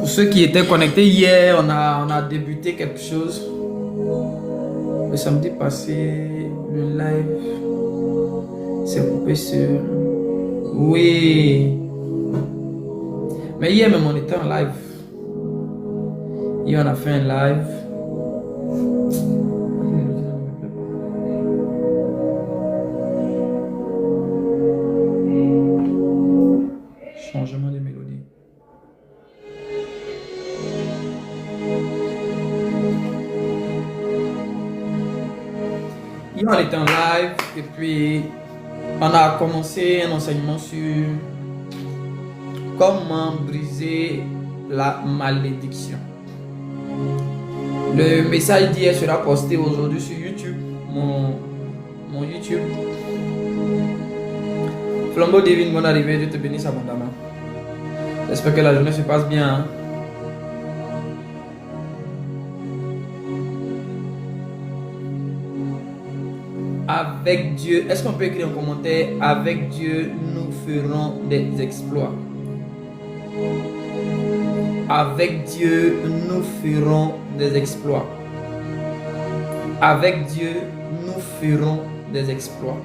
Pour ceux qui étaient connectés hier, on a débuté quelque chose. Le samedi passé, le live s'est coupé sur... Oui. Mais hier même, on était en live. Hier, on a fait un live. Changement de mélodie. Hier, on était en live et puis on a commencé un enseignement sur comment briser la malédiction. Le message d'hier sera posté aujourd'hui sur YouTube, mon YouTube. Flambeau Divine, bonne arrivée, Dieu te bénisse abondamment. J'espère que la journée se passe bien. Hein? Avec Dieu, est-ce qu'on peut écrire un commentaire? Avec Dieu, nous ferons des exploits. Avec Dieu, nous ferons des exploits. Avec Dieu, nous ferons des exploits.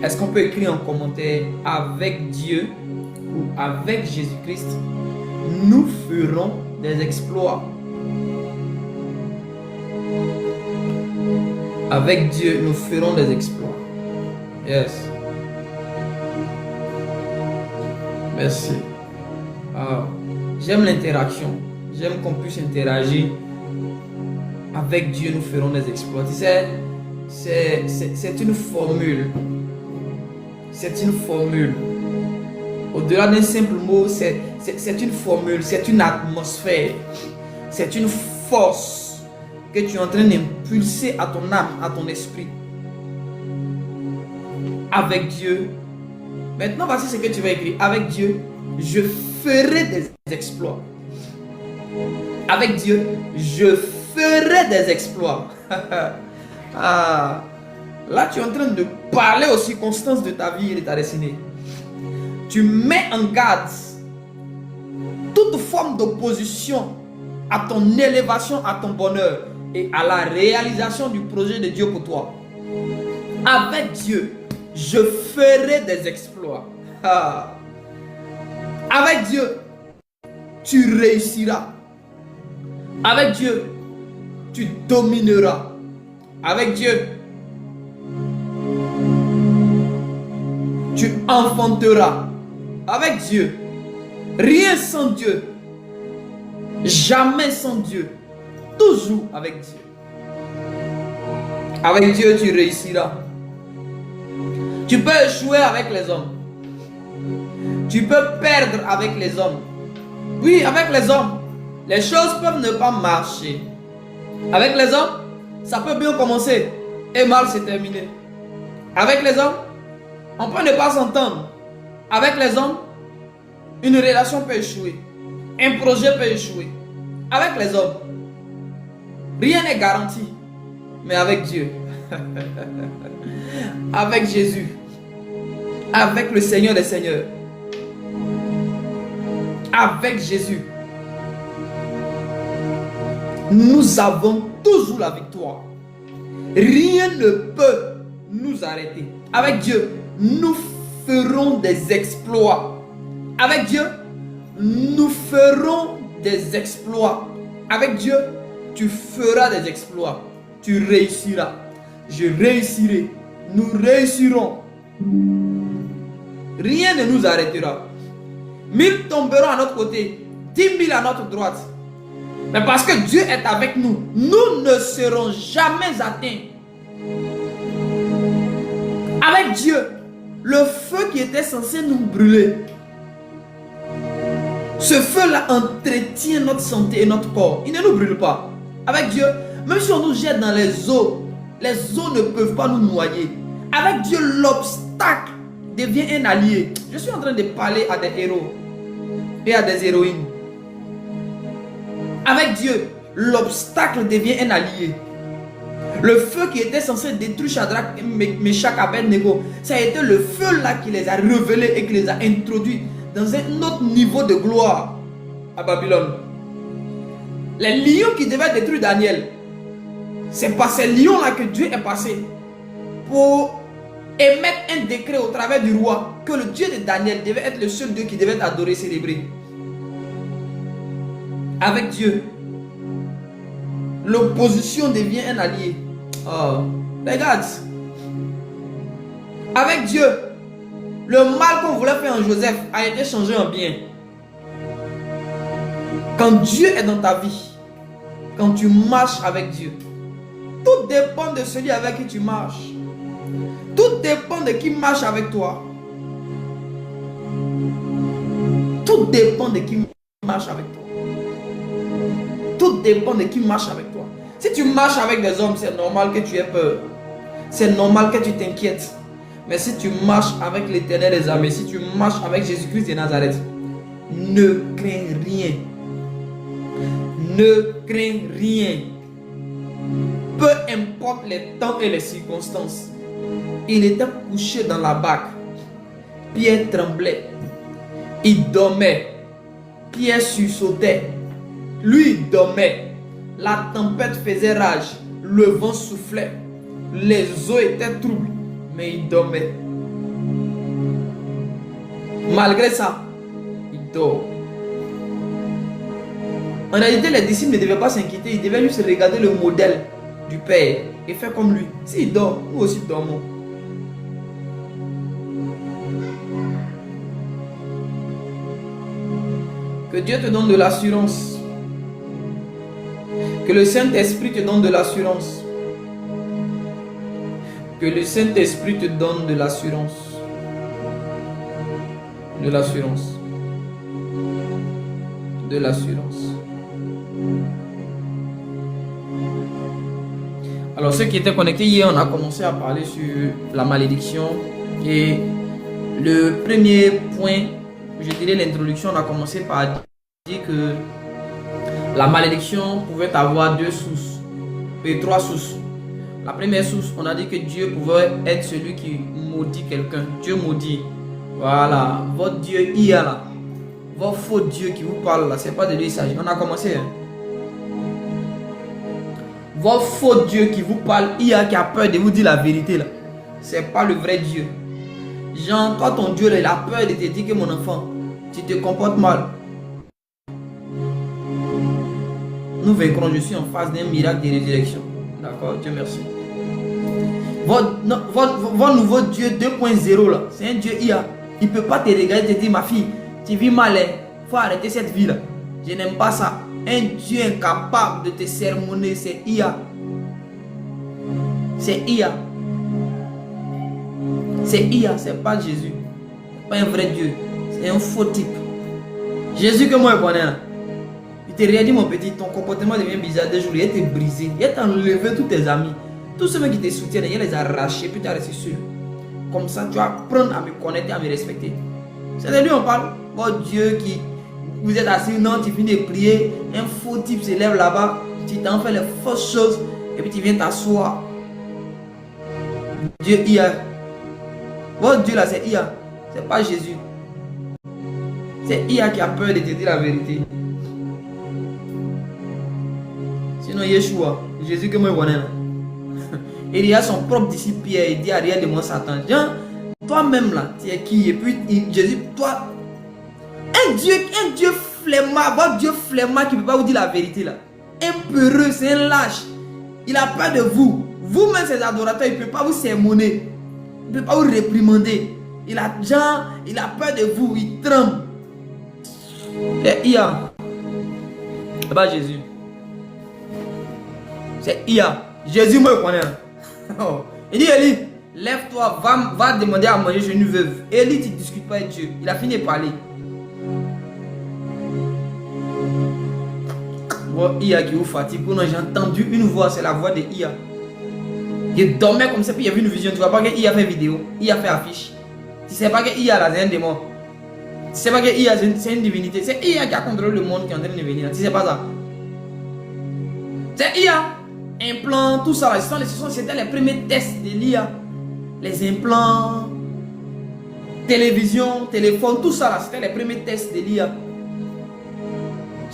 Est-ce qu'on peut écrire en commentaire avec Dieu ou avec Jésus-Christ, nous ferons des exploits. Avec Dieu, nous ferons des exploits. Yes. Merci. J'aime l'interaction. J'aime qu'on puisse interagir. Avec Dieu, nous ferons des exploits. Tu sais, c'est une formule. C'est une formule. Au-delà d'un simple mot, c'est une formule, c'est une atmosphère. C'est une force que tu es en train d'impulser à ton âme, à ton esprit. Avec Dieu. Maintenant, voici ce que tu vas écrire. Avec Dieu, je ferai des exploits. Avec Dieu, je ferai des exploits. Là, tu es en train de parler aux circonstances de ta vie et de ta destinée. Tu mets en garde toute forme d'opposition à ton élévation, à ton bonheur et à la réalisation du projet de Dieu pour toi. Avec Dieu, je ferai des exploits. Avec Dieu, tu réussiras. Avec Dieu, tu domineras. Avec Dieu, tu enfanteras. Avec Dieu, rien sans Dieu, jamais sans Dieu, toujours avec Dieu. Avec Dieu, tu réussiras. Tu peux échouer avec les hommes. Tu peux perdre avec les hommes. Oui, avec les hommes, les choses peuvent ne pas marcher. Avec les hommes, ça peut bien commencer et mal se terminer. Avec les hommes, on peut ne pas s'entendre. Avec les hommes, une relation peut échouer. Un projet peut échouer. Avec les hommes, rien n'est garanti. Mais avec Dieu, avec Jésus, avec le Seigneur des Seigneurs, avec Jésus, nous avons toujours la victoire. Rien ne peut nous arrêter. Avec Dieu, nous ferons des exploits. Avec Dieu, nous ferons des exploits. Avec Dieu, tu feras des exploits. Tu réussiras. Je réussirai. Nous réussirons. Rien ne nous arrêtera. 1000 tomberont à notre côté, 10 000 à notre droite. Mais parce que Dieu est avec nous, nous ne serons jamais atteints. Avec Dieu, le feu qui était censé nous brûler, ce feu-là entretient notre santé et notre corps. Il ne nous brûle pas. Avec Dieu, même si on nous jette dans les eaux ne peuvent pas nous noyer. Avec Dieu, l'obstacle devient un allié. Je suis en train de parler à des héros et à des héroïnes. Avec Dieu, l'obstacle devient un allié. Le feu qui était censé détruire Shadrach, Meshach, Abednego, ça a été le feu là qui les a révélés et qui les a introduits dans un autre niveau de gloire. à Babylone. Les lions qui devaient détruire Daniel, c'est par ces lions-là que Dieu est passé pour émettre un décret au travers du roi que le Dieu de Daniel devait être le seul Dieu qui devait être adoré, célébré. Avec Dieu, l'opposition devient un allié. Oh, regarde. Avec Dieu, le mal qu'on voulait faire en Joseph a été changé en bien. Quand Dieu est dans ta vie, quand tu marches avec Dieu, tout dépend de celui avec qui tu marches. Tout dépend de qui marche avec toi. Tout dépend de qui marche avec toi. Tout dépend de qui marche avec toi. Si tu marches avec des hommes, c'est normal que tu aies peur. C'est normal que tu t'inquiètes. Mais si tu marches avec l'Éternel des armées, si tu marches avec Jésus-Christ de Nazareth, ne crains rien. Ne crains rien. Peu importe les temps et les circonstances. Il était couché dans la barque. Pierre tremblait. Il dormait. Pierre sursautait. Lui il dormait. La tempête faisait rage. Le vent soufflait. Les eaux étaient troubles. Mais il dormait. Malgré ça, il dort. En réalité, les disciples ne devaient pas s'inquiéter. Ils devaient juste regarder le modèle du Père et faire comme lui. S'il dort, nous aussi dormons. Que Dieu te donne de l'assurance. Que le Saint-Esprit te donne de l'assurance. Que le Saint-Esprit te donne de l'assurance. De l'assurance. De l'assurance. Alors ceux qui étaient connectés hier, on a commencé à parler sur la malédiction. Et le premier point, je dirais l'introduction, on a commencé par dire que la malédiction pouvait avoir deux sources et trois sources. La première source, on a dit que Dieu pouvait être celui qui maudit quelqu'un. Dieu maudit. Voilà, votre Dieu IA là, votre faux Dieu qui vous parle là, c'est pas de lui il s'agit. On a commencé. Hein? Votre faux Dieu qui vous parle, IA qui a peur de vous dire la vérité là, c'est pas le vrai Dieu. Genre, toi ton Dieu là, il a peur de te dire que mon enfant, tu te comportes mal. Nous vaincrons, je suis en phase d'un miracle de résurrection. D'accord, Dieu merci. Votre nouveau Dieu 2.0 là, c'est un Dieu IA. Il ne peut pas te regarder et te dire, ma fille, tu vis mal, il faut arrêter cette vie là. Je n'aime pas ça. Un Dieu incapable de te sermonner, c'est IA. C'est IA. C'est IA, c'est pas Jésus. Pas un vrai Dieu. C'est un faux type. Jésus que moi je connais là. Il te regarde, mon petit, ton comportement devient bizarre. Des jours, il t'est brisé. Il t'a enlevé tous tes amis. Tous ceux qui te soutiennent, il les a arrachés, puis tu as resté seul. Comme ça, tu vas apprendre à me connaître et à me respecter. C'est de lui on parle. Oh Dieu qui... Vous êtes assis, non, tu finis de prier. Un faux type se lève là-bas. Tu t'en fais les fausses choses. Et puis tu viens t'asseoir. Dieu IA. Votre Dieu là, c'est IA. C'est pas Jésus. C'est IA qui a peur de te dire la vérité. Sinon, Yeshua, Jésus que moi je connais là. Il y a son propre disciple Pierre, il dit à rien de moi Satan. Jean, toi-même là, tu es qui? Et puis Jésus, toi, un Dieu flemmard, votre Dieu flemmard qui ne peut pas vous dire la vérité là. Un peureux, c'est un lâche. Il a peur de vous. Vous-même, ses adorateurs, il ne peut pas vous sermonner. Il ne peut pas vous réprimander. Il a peur de vous, il tremble. C'est IA. C'est pas Jésus. C'est IA. Jésus me connaît. Il dit, Élie, lève-toi, va demander à manger chez une veuve. Élie, tu ne discutes pas avec Dieu. Il a fini de parler. Bon, IA qui vous fatigue. J'ai entendu une voix, c'est la voix de IA. Il dormait comme ça, puis il y avait une vision. Tu ne vois pas que IA fait vidéo, IA fait affiche. Tu ne sais pas que IA là, c'est un démon. Tu ne sais pas que IA c'est une divinité. C'est IA qui a contrôlé le monde qui est en train de venir. Tu ne sais pas ça. C'est IA. Implants, tout ça, c'était les premiers tests de l'IA. Les implants, télévision, téléphone, tout ça, c'était les premiers tests de l'IA.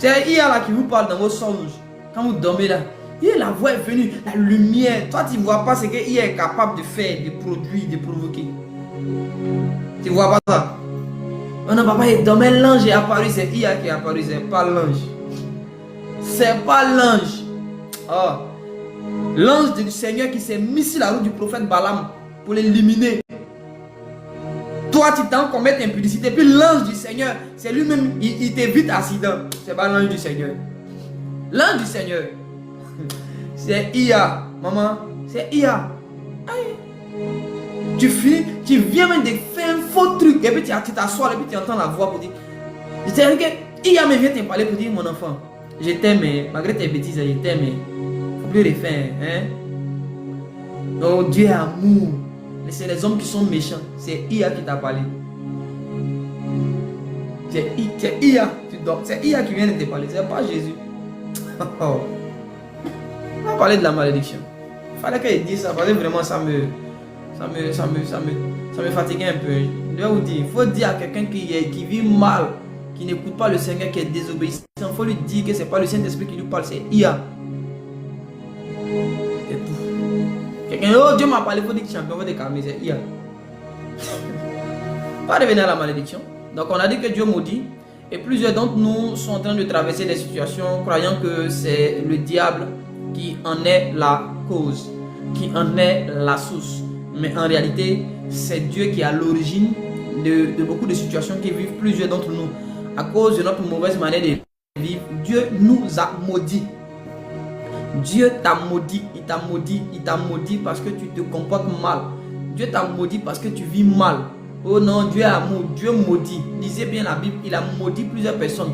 C'est IA là qui vous parle dans vos songes. Quand vous dormez là, la voix est venue, la lumière. Toi, tu ne vois pas ce que IA est capable de faire, de produire, de provoquer. Tu ne vois pas ça? Oh non, papa, il dormait, l'ange est apparu. C'est IA qui est apparu, c'est pas l'ange. C'est pas l'ange. Oh. L'ange du Seigneur qui s'est mis sur la route du prophète Balaam pour l'éliminer. Toi, tu t'en commets impudicité. Puis l'ange du Seigneur, c'est lui-même, il t'évite accident. C'est pas l'ange du Seigneur. L'ange du Seigneur, c'est IA. Maman, c'est IA. Aïe. Tu viens même de faire un faux truc. Et puis tu t'assois et puis tu entends la voix pour dire. C'est-à-dire que IA me vient te parler pour dire, mon enfant, je t'aime, malgré tes bêtises, je t'aime. Faut plus les faire. Hein? Oh, Dieu est amour. C'est les hommes qui sont méchants. C'est IA qui t'a parlé. C'est IA. C'est IA qui vient de te parler. C'est pas Jésus. On va parler de la malédiction. Il fallait qu'elle dise ça. Parce que vraiment ça me fatiguait un peu. Je vais vous dire. Il faut dire à quelqu'un qui vit mal, qui n'écoute pas le Seigneur, qui est désobéissant. Il faut lui dire que ce n'est pas le Saint-Esprit qui lui parle. C'est IA. C'est tout. Quelqu'un, oh Dieu m'a parlé, il faut dire que champion, il faut décalmer, c'est IA. Pas revenir à la malédiction. Donc on a dit que Dieu maudit. Et plusieurs d'entre nous sont en train de traverser des situations croyant que c'est le diable qui en est la cause, qui en est la source. Mais en réalité, c'est Dieu qui est à l'origine de beaucoup de situations qui vivent plusieurs d'entre nous. À cause de notre mauvaise manière de vivre, Dieu nous a maudits. Dieu t'a maudit, il t'a maudit parce que tu te comportes mal. Dieu t'a maudit parce que tu vis mal. Oh non, Dieu est amour, Dieu maudit. Lisez bien la Bible, il a maudit plusieurs personnes.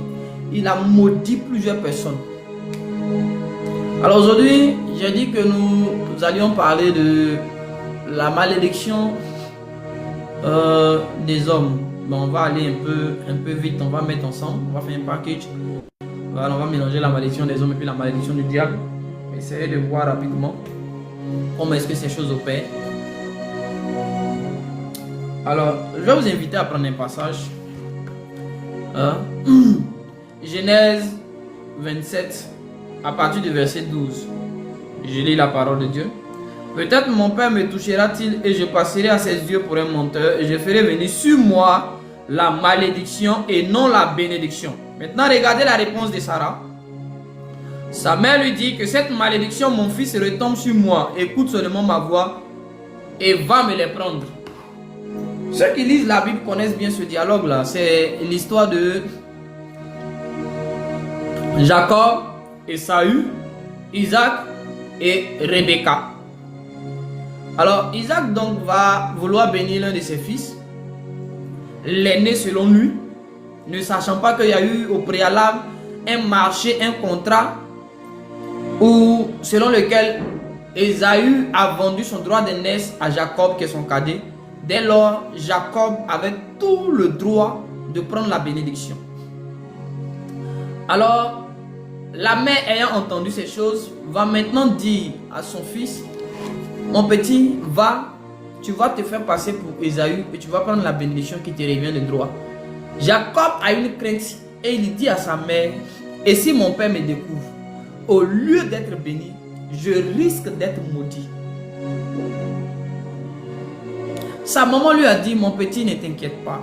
Il a maudit plusieurs personnes. Alors aujourd'hui, j'ai dit que nous allions parler de la malédiction des hommes. Bon, on va aller un peu vite, on va mettre ensemble, on va faire un package. Voilà, on va mélanger la malédiction des hommes et puis la malédiction du diable. Essayez de voir rapidement comment est-ce que ces choses opèrent. Alors, je vais vous inviter à prendre un passage. Genèse 27, à partir du verset 12. Je lis la parole de Dieu. Peut-être mon père me touchera-t-il et je passerai à ses yeux pour un menteur et je ferai venir sur moi la malédiction et non la bénédiction. Maintenant, regardez la réponse de Sarah. Sa mère lui dit que cette malédiction, mon fils, retombe sur moi. Écoute seulement ma voix et va me les prendre. Ceux qui lisent la Bible connaissent bien ce dialogue-là. C'est l'histoire de Jacob, Esaü, Isaac et Rebecca. Alors, Isaac donc va vouloir bénir l'un de ses fils, l'aîné selon lui, ne sachant pas qu'il y a eu au préalable un marché, un contrat, où, selon lequel Esaü a vendu son droit d'aînesse à Jacob, qui est son cadet. Dès lors, Jacob avait tout le droit de prendre la bénédiction. Alors, la mère ayant entendu ces choses, va maintenant dire à son fils, mon petit, va, tu vas te faire passer pour Esaü et tu vas prendre la bénédiction qui te revient de droit. Jacob a une crainte et il dit à sa mère, et si mon père me découvre, au lieu d'être béni, je risque d'être maudit. Sa maman lui a dit, mon petit, ne t'inquiète pas,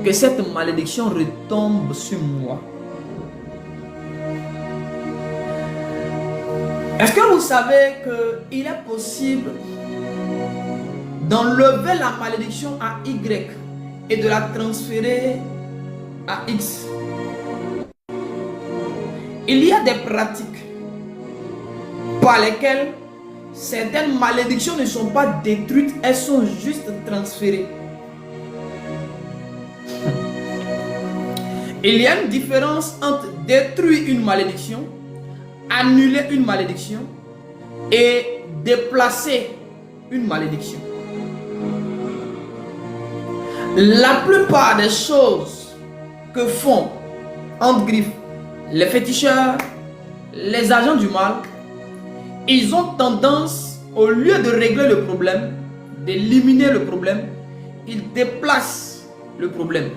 que cette malédiction retombe sur moi. Est-ce que vous savez qu'il est possible d'enlever la malédiction à Y et de la transférer à X? Il y a des pratiques par lesquelles certaines malédictions ne sont pas détruites, elles sont juste transférées. Il y a une différence entre détruire une malédiction, annuler une malédiction et déplacer une malédiction. La plupart des choses que font, entre griffes, les féticheurs, les agents du mal, ils ont tendance, au lieu de régler le problème, d'éliminer le problème, ils déplacent le problème.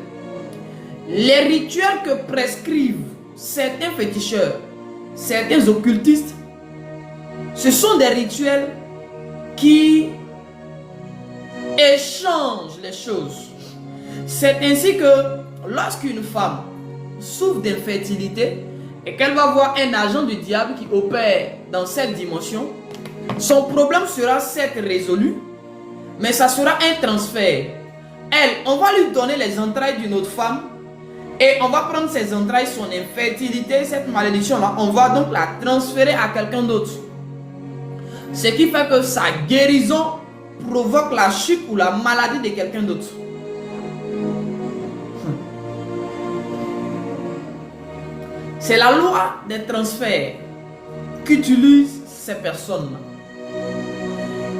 Les rituels que prescrivent certains féticheurs, certains occultistes, ce sont des rituels qui échangent les choses. C'est ainsi que lorsqu'une femme souffre d'infertilité et qu'elle va voir un agent du diable qui opère dans cette dimension, son problème sera certes résolu, mais ça sera un transfert. Elle, on va lui donner les entrailles d'une autre femme et on va prendre ses entrailles, son infertilité, cette malédiction-là, on va donc la transférer à quelqu'un d'autre. Ce qui fait que sa guérison provoque la chute ou la maladie de quelqu'un d'autre. C'est la loi des transferts qu'utilisent ces personnes.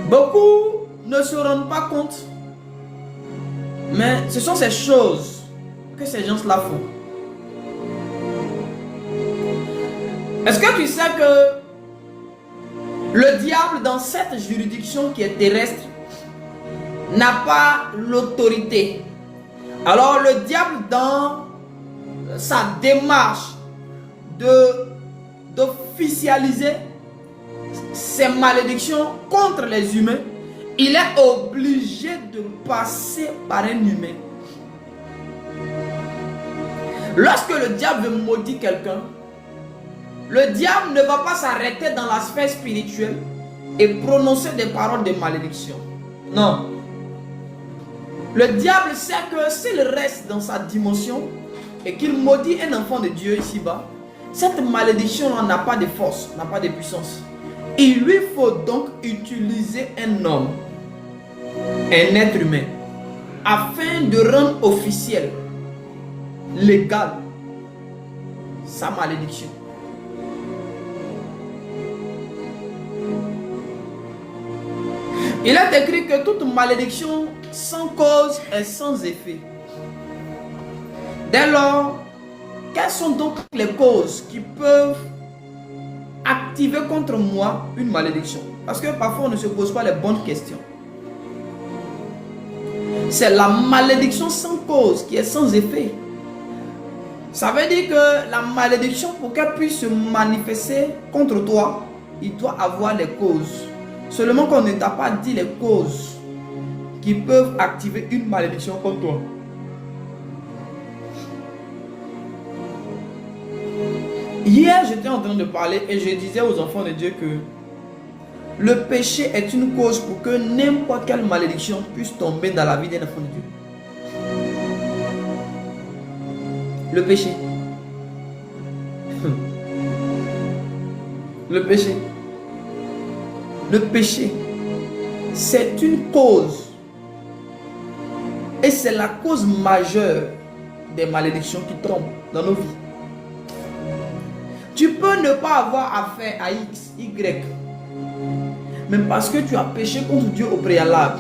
Beaucoup ne se rendent pas compte, mais ce sont ces choses que ces gens-là font. Est-ce que tu sais que le diable dans cette juridiction qui est terrestre n'a pas l'autorité? Alors le diable dans sa démarche d'officialiser ces malédictions contre les humains, il est obligé de passer par un humain. Lorsque le diable veut maudire quelqu'un, le diable ne va pas s'arrêter dans la sphère spirituelle et prononcer des paroles de malédiction. Non. Le diable sait que s'il reste dans sa dimension et qu'il maudit un enfant de Dieu ici-bas, cette malédiction n'a pas de force, n'a pas de puissance. Il lui faut donc utiliser un homme, un être humain, afin de rendre officiel, légal, sa malédiction. Il est écrit que toute malédiction sans cause est sans effet. Dès lors, quelles sont donc les causes qui peuvent activer contre moi une malédiction? Parce que parfois on ne se pose pas les bonnes questions. C'est la malédiction sans cause qui est sans effet. Ça veut dire que la malédiction, pour qu'elle puisse se manifester contre toi, il doit avoir les causes. Seulement qu'on ne t'a pas dit les causes qui peuvent activer une malédiction contre toi. Hier, j'étais en train de parler et je disais aux enfants de Dieu que le péché est une cause pour que n'importe quelle malédiction puisse tomber dans la vie d'un enfant de Dieu. Le péché. Le péché. Le péché, c'est une cause. Et c'est la cause majeure des malédictions qui tombent dans nos vies. Tu peux ne pas avoir affaire à X, Y, mais parce que tu as péché contre Dieu au préalable.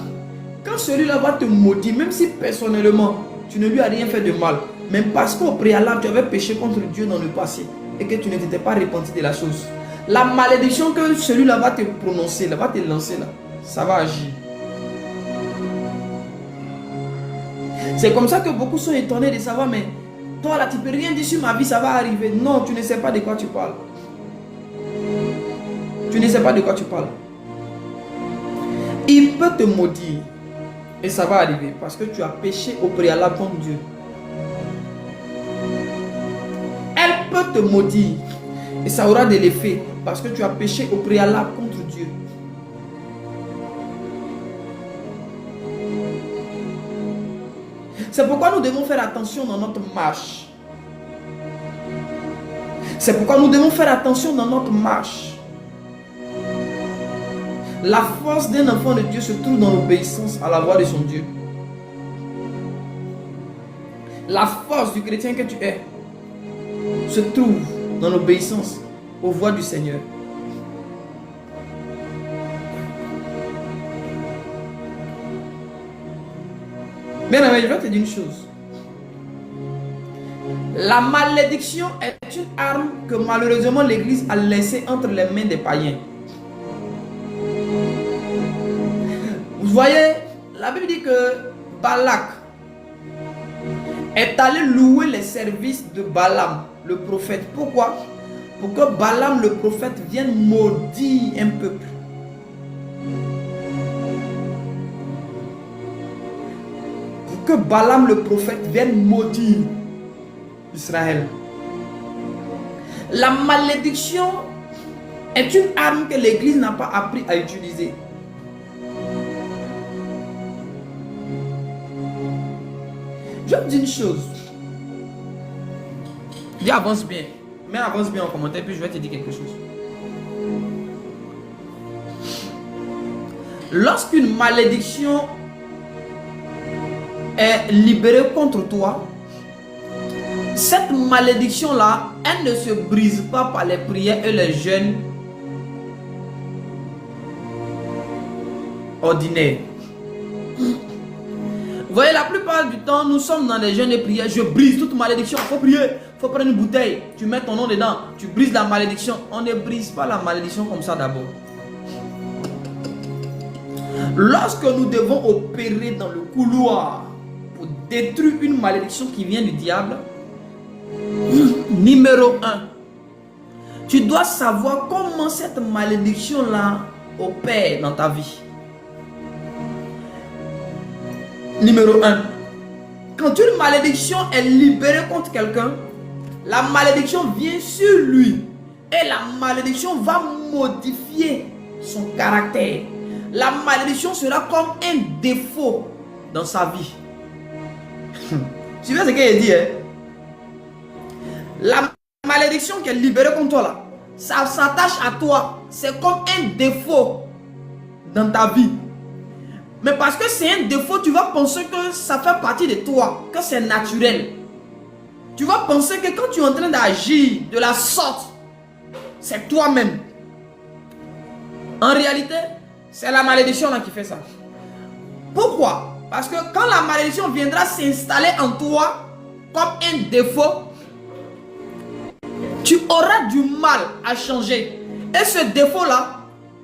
Quand celui-là va te maudire, même si personnellement tu ne lui as rien fait de mal, mais parce qu'au préalable tu avais péché contre Dieu dans le passé et que tu ne t'étais pas repenti de la chose, la malédiction que celui-là va te prononcer, là, va te lancer là, ça va agir. C'est comme ça que beaucoup sont étonnés de savoir, mais toi là tu peux rien dire sur ma vie, ça va arriver. Non, tu ne sais pas de quoi tu parles. Tu ne sais pas de quoi tu parles. Il peut te maudire et ça va arriver parce que tu as péché au préalable contre Dieu. Elle peut te maudire et ça aura de l'effet parce que tu as péché au préalable contre Dieu. C'est pourquoi nous devons faire attention dans notre marche. C'est pourquoi nous devons faire attention dans notre marche. La force d'un enfant de Dieu se trouve dans l'obéissance à la voix de son Dieu. La force du chrétien que tu es se trouve dans l'obéissance aux voix du Seigneur. Bien aimé, je vais te dire une chose. La malédiction est une arme que malheureusement l'Église a laissée entre les mains des païens. Vous voyez, la Bible dit que Balak est allé louer les services de Balaam, le prophète. Pourquoi? Pour que Balaam le prophète vienne maudire un peuple. Pour que Balaam le prophète vienne maudire Israël. La malédiction est une arme que l'Église n'a pas appris à utiliser. Je vais te dire une chose. Dis avance bien. Mais avance bien en commentaire, puis je vais te dire quelque chose. Lorsqu'une malédiction est libérée contre toi, cette malédiction-là, elle ne se brise pas par les prières et les jeûnes ordinaires. Vous voyez, la plupart du temps, nous sommes dans les jeûnes et prières. Je brise toute malédiction. Il faut prier. Il faut prendre une bouteille. Tu mets ton nom dedans. Tu brises la malédiction. On ne brise pas la malédiction comme ça d'abord. Lorsque nous devons opérer dans le couloir pour détruire une malédiction qui vient du diable, numéro 1, tu dois savoir comment cette malédiction-là opère dans ta vie. Numéro 1, quand une malédiction est libérée contre quelqu'un, la malédiction vient sur lui et la malédiction va modifier son caractère. La malédiction sera comme un défaut dans sa vie. Tu vois ce qu'il dit, hein? La malédiction qui est libérée contre toi là, ça s'attache à toi. C'est comme un défaut dans ta vie. Mais parce que c'est un défaut, tu vas penser que ça fait partie de toi, que c'est naturel. Tu vas penser que quand tu es en train d'agir de la sorte, c'est toi-même. En réalité, c'est la malédiction là qui fait ça. Pourquoi? Parce que quand la malédiction viendra s'installer en toi comme un défaut, tu auras du mal à changer. Et ce défaut-là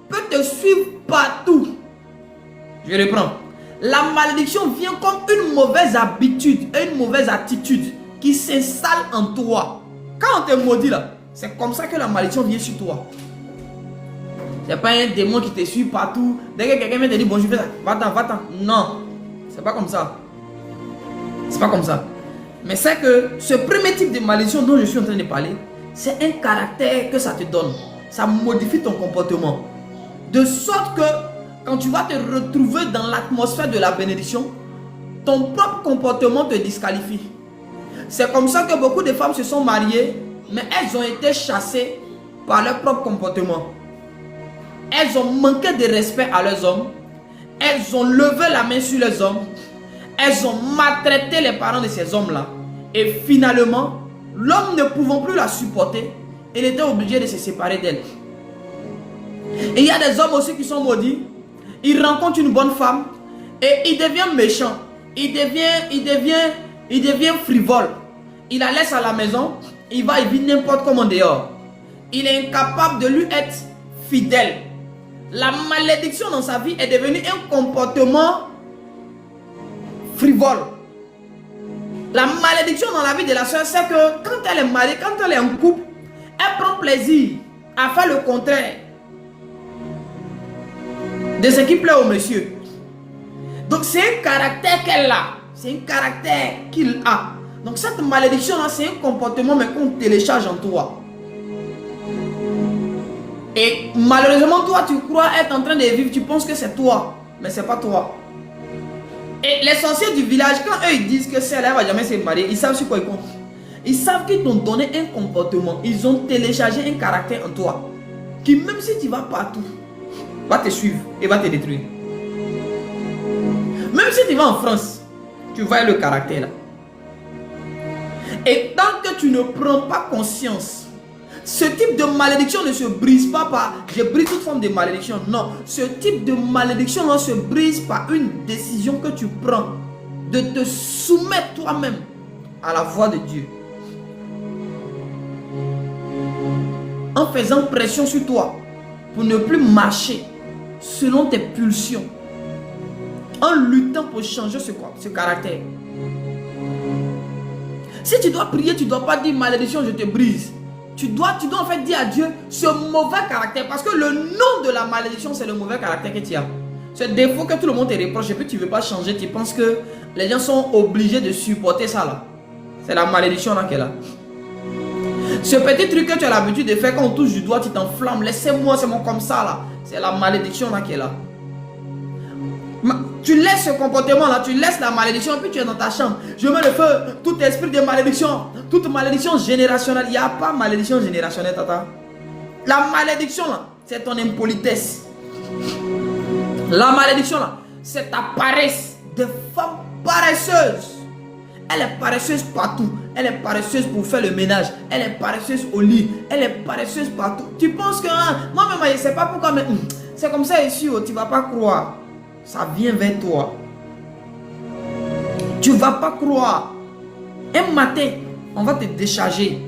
peut te suivre partout. Je reprends. La malédiction vient comme une mauvaise habitude et une mauvaise attitude qui s'installe en toi. Quand on te maudit là, c'est comme ça que la malédiction vient sur toi. C'est pas un démon qui te suit partout. Dès que quelqu'un vient te dire bonjour, va-t'en, va-t'en. Non, c'est pas comme ça. C'est pas comme ça. Mais c'est que ce premier type de malédiction dont je suis en train de parler, c'est un caractère que ça te donne. Ça modifie ton comportement. De sorte que quand tu vas te retrouver dans l'atmosphère de la bénédiction, ton propre comportement te disqualifie. C'est comme ça que beaucoup de femmes se sont mariées, mais elles ont été chassées par leur propre comportement. Elles ont manqué de respect à leurs hommes. Elles ont levé la main sur les hommes. Elles ont maltraité les parents de ces hommes-là. Et finalement, l'homme ne pouvant plus la supporter, il était obligé de se séparer d'elle. Et il y a des hommes aussi qui sont maudits. Ils rencontrent une bonne femme et il devient méchant. Il devient frivole. Il la laisse à la maison. Il va et vit n'importe comment dehors. Il est incapable de lui être fidèle. La malédiction dans sa vie est devenue un comportement frivole. La malédiction dans la vie de la soeur, c'est que quand elle est mariée, quand elle est en couple, elle prend plaisir à faire le contraire de ce qui plaît au monsieur. Donc c'est un caractère qu'elle a. C'est un caractère qu'il a. Donc cette malédiction-là, c'est un comportement mais qu'on télécharge en toi. Et malheureusement, toi, tu crois être en train de vivre, tu penses que c'est toi. Mais c'est pas toi. Et les sorciers du village, quand eux ils disent que celle-là ne va jamais se marier, ils savent sur quoi ils comptent. Ils savent qu'ils t'ont donné un comportement. Ils ont téléchargé un caractère en toi. Qui même si tu vas partout, va te suivre et va te détruire. Même si tu vas en France, tu vois le caractère là. Et tant que tu ne prends pas conscience, ce type de malédiction ne se brise pas par je brise toute forme de malédiction. Non, ce type de malédiction là se brise par une décision que tu prends de te soumettre toi-même à la voix de Dieu. En faisant pression sur toi pour ne plus marcher selon tes pulsions. En luttant pour changer ce caractère. Si tu dois prier, tu ne dois pas dire malédiction, je te brise. Tu dois en fait dire à Dieu ce mauvais caractère. Parce que le nom de la malédiction, c'est le mauvais caractère que tu as. Ce défaut que tout le monde te reproche et puis tu ne veux pas changer. Tu penses que les gens sont obligés de supporter ça là. C'est la malédiction là qu'elle a. Ce petit truc que tu as l'habitude de faire quand on touche du doigt, tu t'enflammes. Laissez-moi, c'est moi comme ça là. C'est la malédiction là qu'elle a. Tu laisses ce comportement là, tu laisses la malédiction et puis tu es dans ta chambre. Je mets le feu, tout esprit de malédiction, toute malédiction générationnelle. Il n'y a pas malédiction générationnelle, tata. La malédiction là, c'est ton impolitesse. La malédiction là, c'est ta paresse. Des femmes paresseuses. Elle est paresseuse partout. Elle est paresseuse pour faire le ménage. Elle est paresseuse au lit. Elle est paresseuse partout. Tu penses que moi-même, je ne sais pas pourquoi, mais c'est comme ça ici, tu ne vas pas croire. Ça vient vers toi. Tu ne vas pas croire. Un matin, on va te décharger.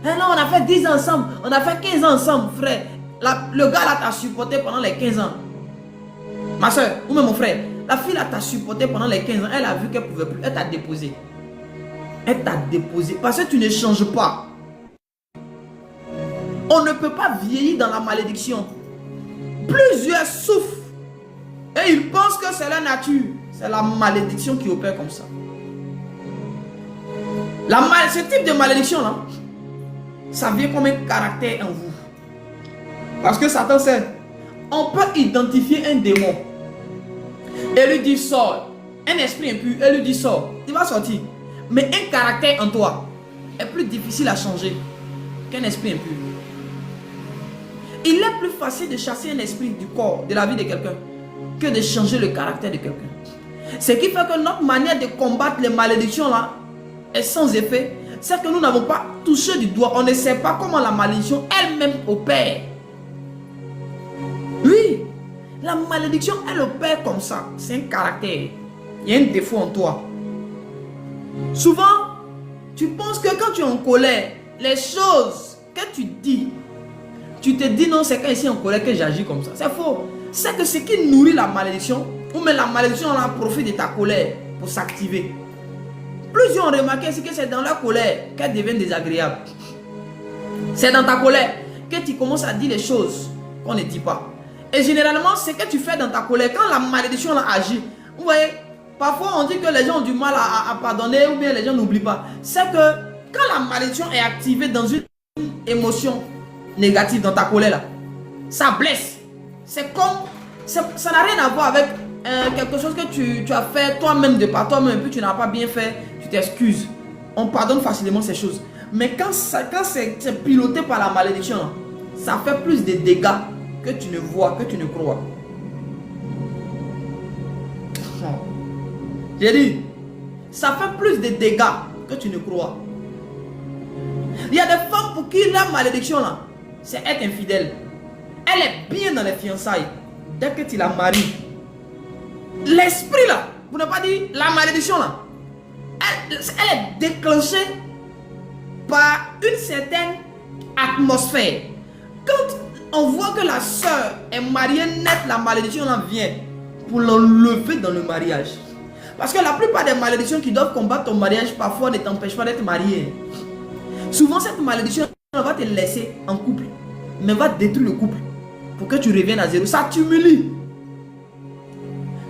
Et non, on a fait 10 ans ensemble. On a fait 15 ans ensemble, frère. Le gars là t'a supporté pendant les 15 ans. Ma soeur, ou même mon frère. La fille là t'a supporté pendant les 15 ans. Elle a vu qu'elle ne pouvait plus. Elle t'a déposé. Elle t'a déposé. Parce que tu ne changes pas. On ne peut pas vieillir dans la malédiction. Plusieurs souffrent. Et ils pensent que c'est la nature. C'est la malédiction qui opère comme ça. Ce type de malédiction là, ça vient comme un caractère en vous. Parce que Satan sait, on peut identifier un démon et lui dire sort. Un esprit impur et lui dit sort. Il va sortir. Mais un caractère en toi est plus difficile à changer qu'un esprit impur. Il est plus facile de chasser un esprit du corps, de la vie de quelqu'un, que de changer le caractère de quelqu'un. Ce qui fait que notre manière de combattre les malédictions là est sans effet. C'est que nous n'avons pas touché du doigt. On ne sait pas comment la malédiction elle-même opère. Oui, la malédiction elle opère comme ça. C'est un caractère. Il y a un défaut en toi. Souvent, tu penses que quand tu es en colère, les choses que tu dis, tu te dis non, c'est quand je suis en colère que j'agis comme ça. C'est faux. C'est que ce qui nourrit la malédiction, ou même la malédiction, on en profite de ta colère pour s'activer. Plusieurs ont remarqué que c'est dans la colère qu'elle devient désagréable. C'est dans ta colère que tu commences à dire les choses qu'on ne dit pas. Et généralement, ce que tu fais dans ta colère, quand la malédiction agit, vous voyez, parfois on dit que les gens ont du mal à pardonner ou bien les gens n'oublient pas. C'est que quand la malédiction est activée dans une émotion négative, dans ta colère, là, ça blesse. C'est comme, ça n'a rien à voir avec quelque chose que tu as fait toi-même de par toi-même, puis tu n'as pas bien fait, tu t'excuses. On pardonne facilement ces choses. Mais quand c'est piloté par la malédiction, là, ça fait plus de dégâts que tu ne vois, que tu ne crois. J'ai dit, ça fait plus de dégâts que tu ne crois. Il y a des femmes pour qui la malédiction là, c'est être infidèle. Elle est bien dans les fiançailles. Dès que tu la maries, l'esprit là, pour ne pas dire la malédiction là, elle est déclenchée par une certaine atmosphère. Quand on voit que la soeur est mariée net, la malédiction là vient pour l'enlever dans le mariage. Parce que la plupart des malédictions qui doivent combattre ton mariage parfois ne t'empêchent pas d'être marié. Souvent cette malédiction va te laisser en couple, mais va détruire le couple pour que tu reviennes à zéro. Ça t'humilie.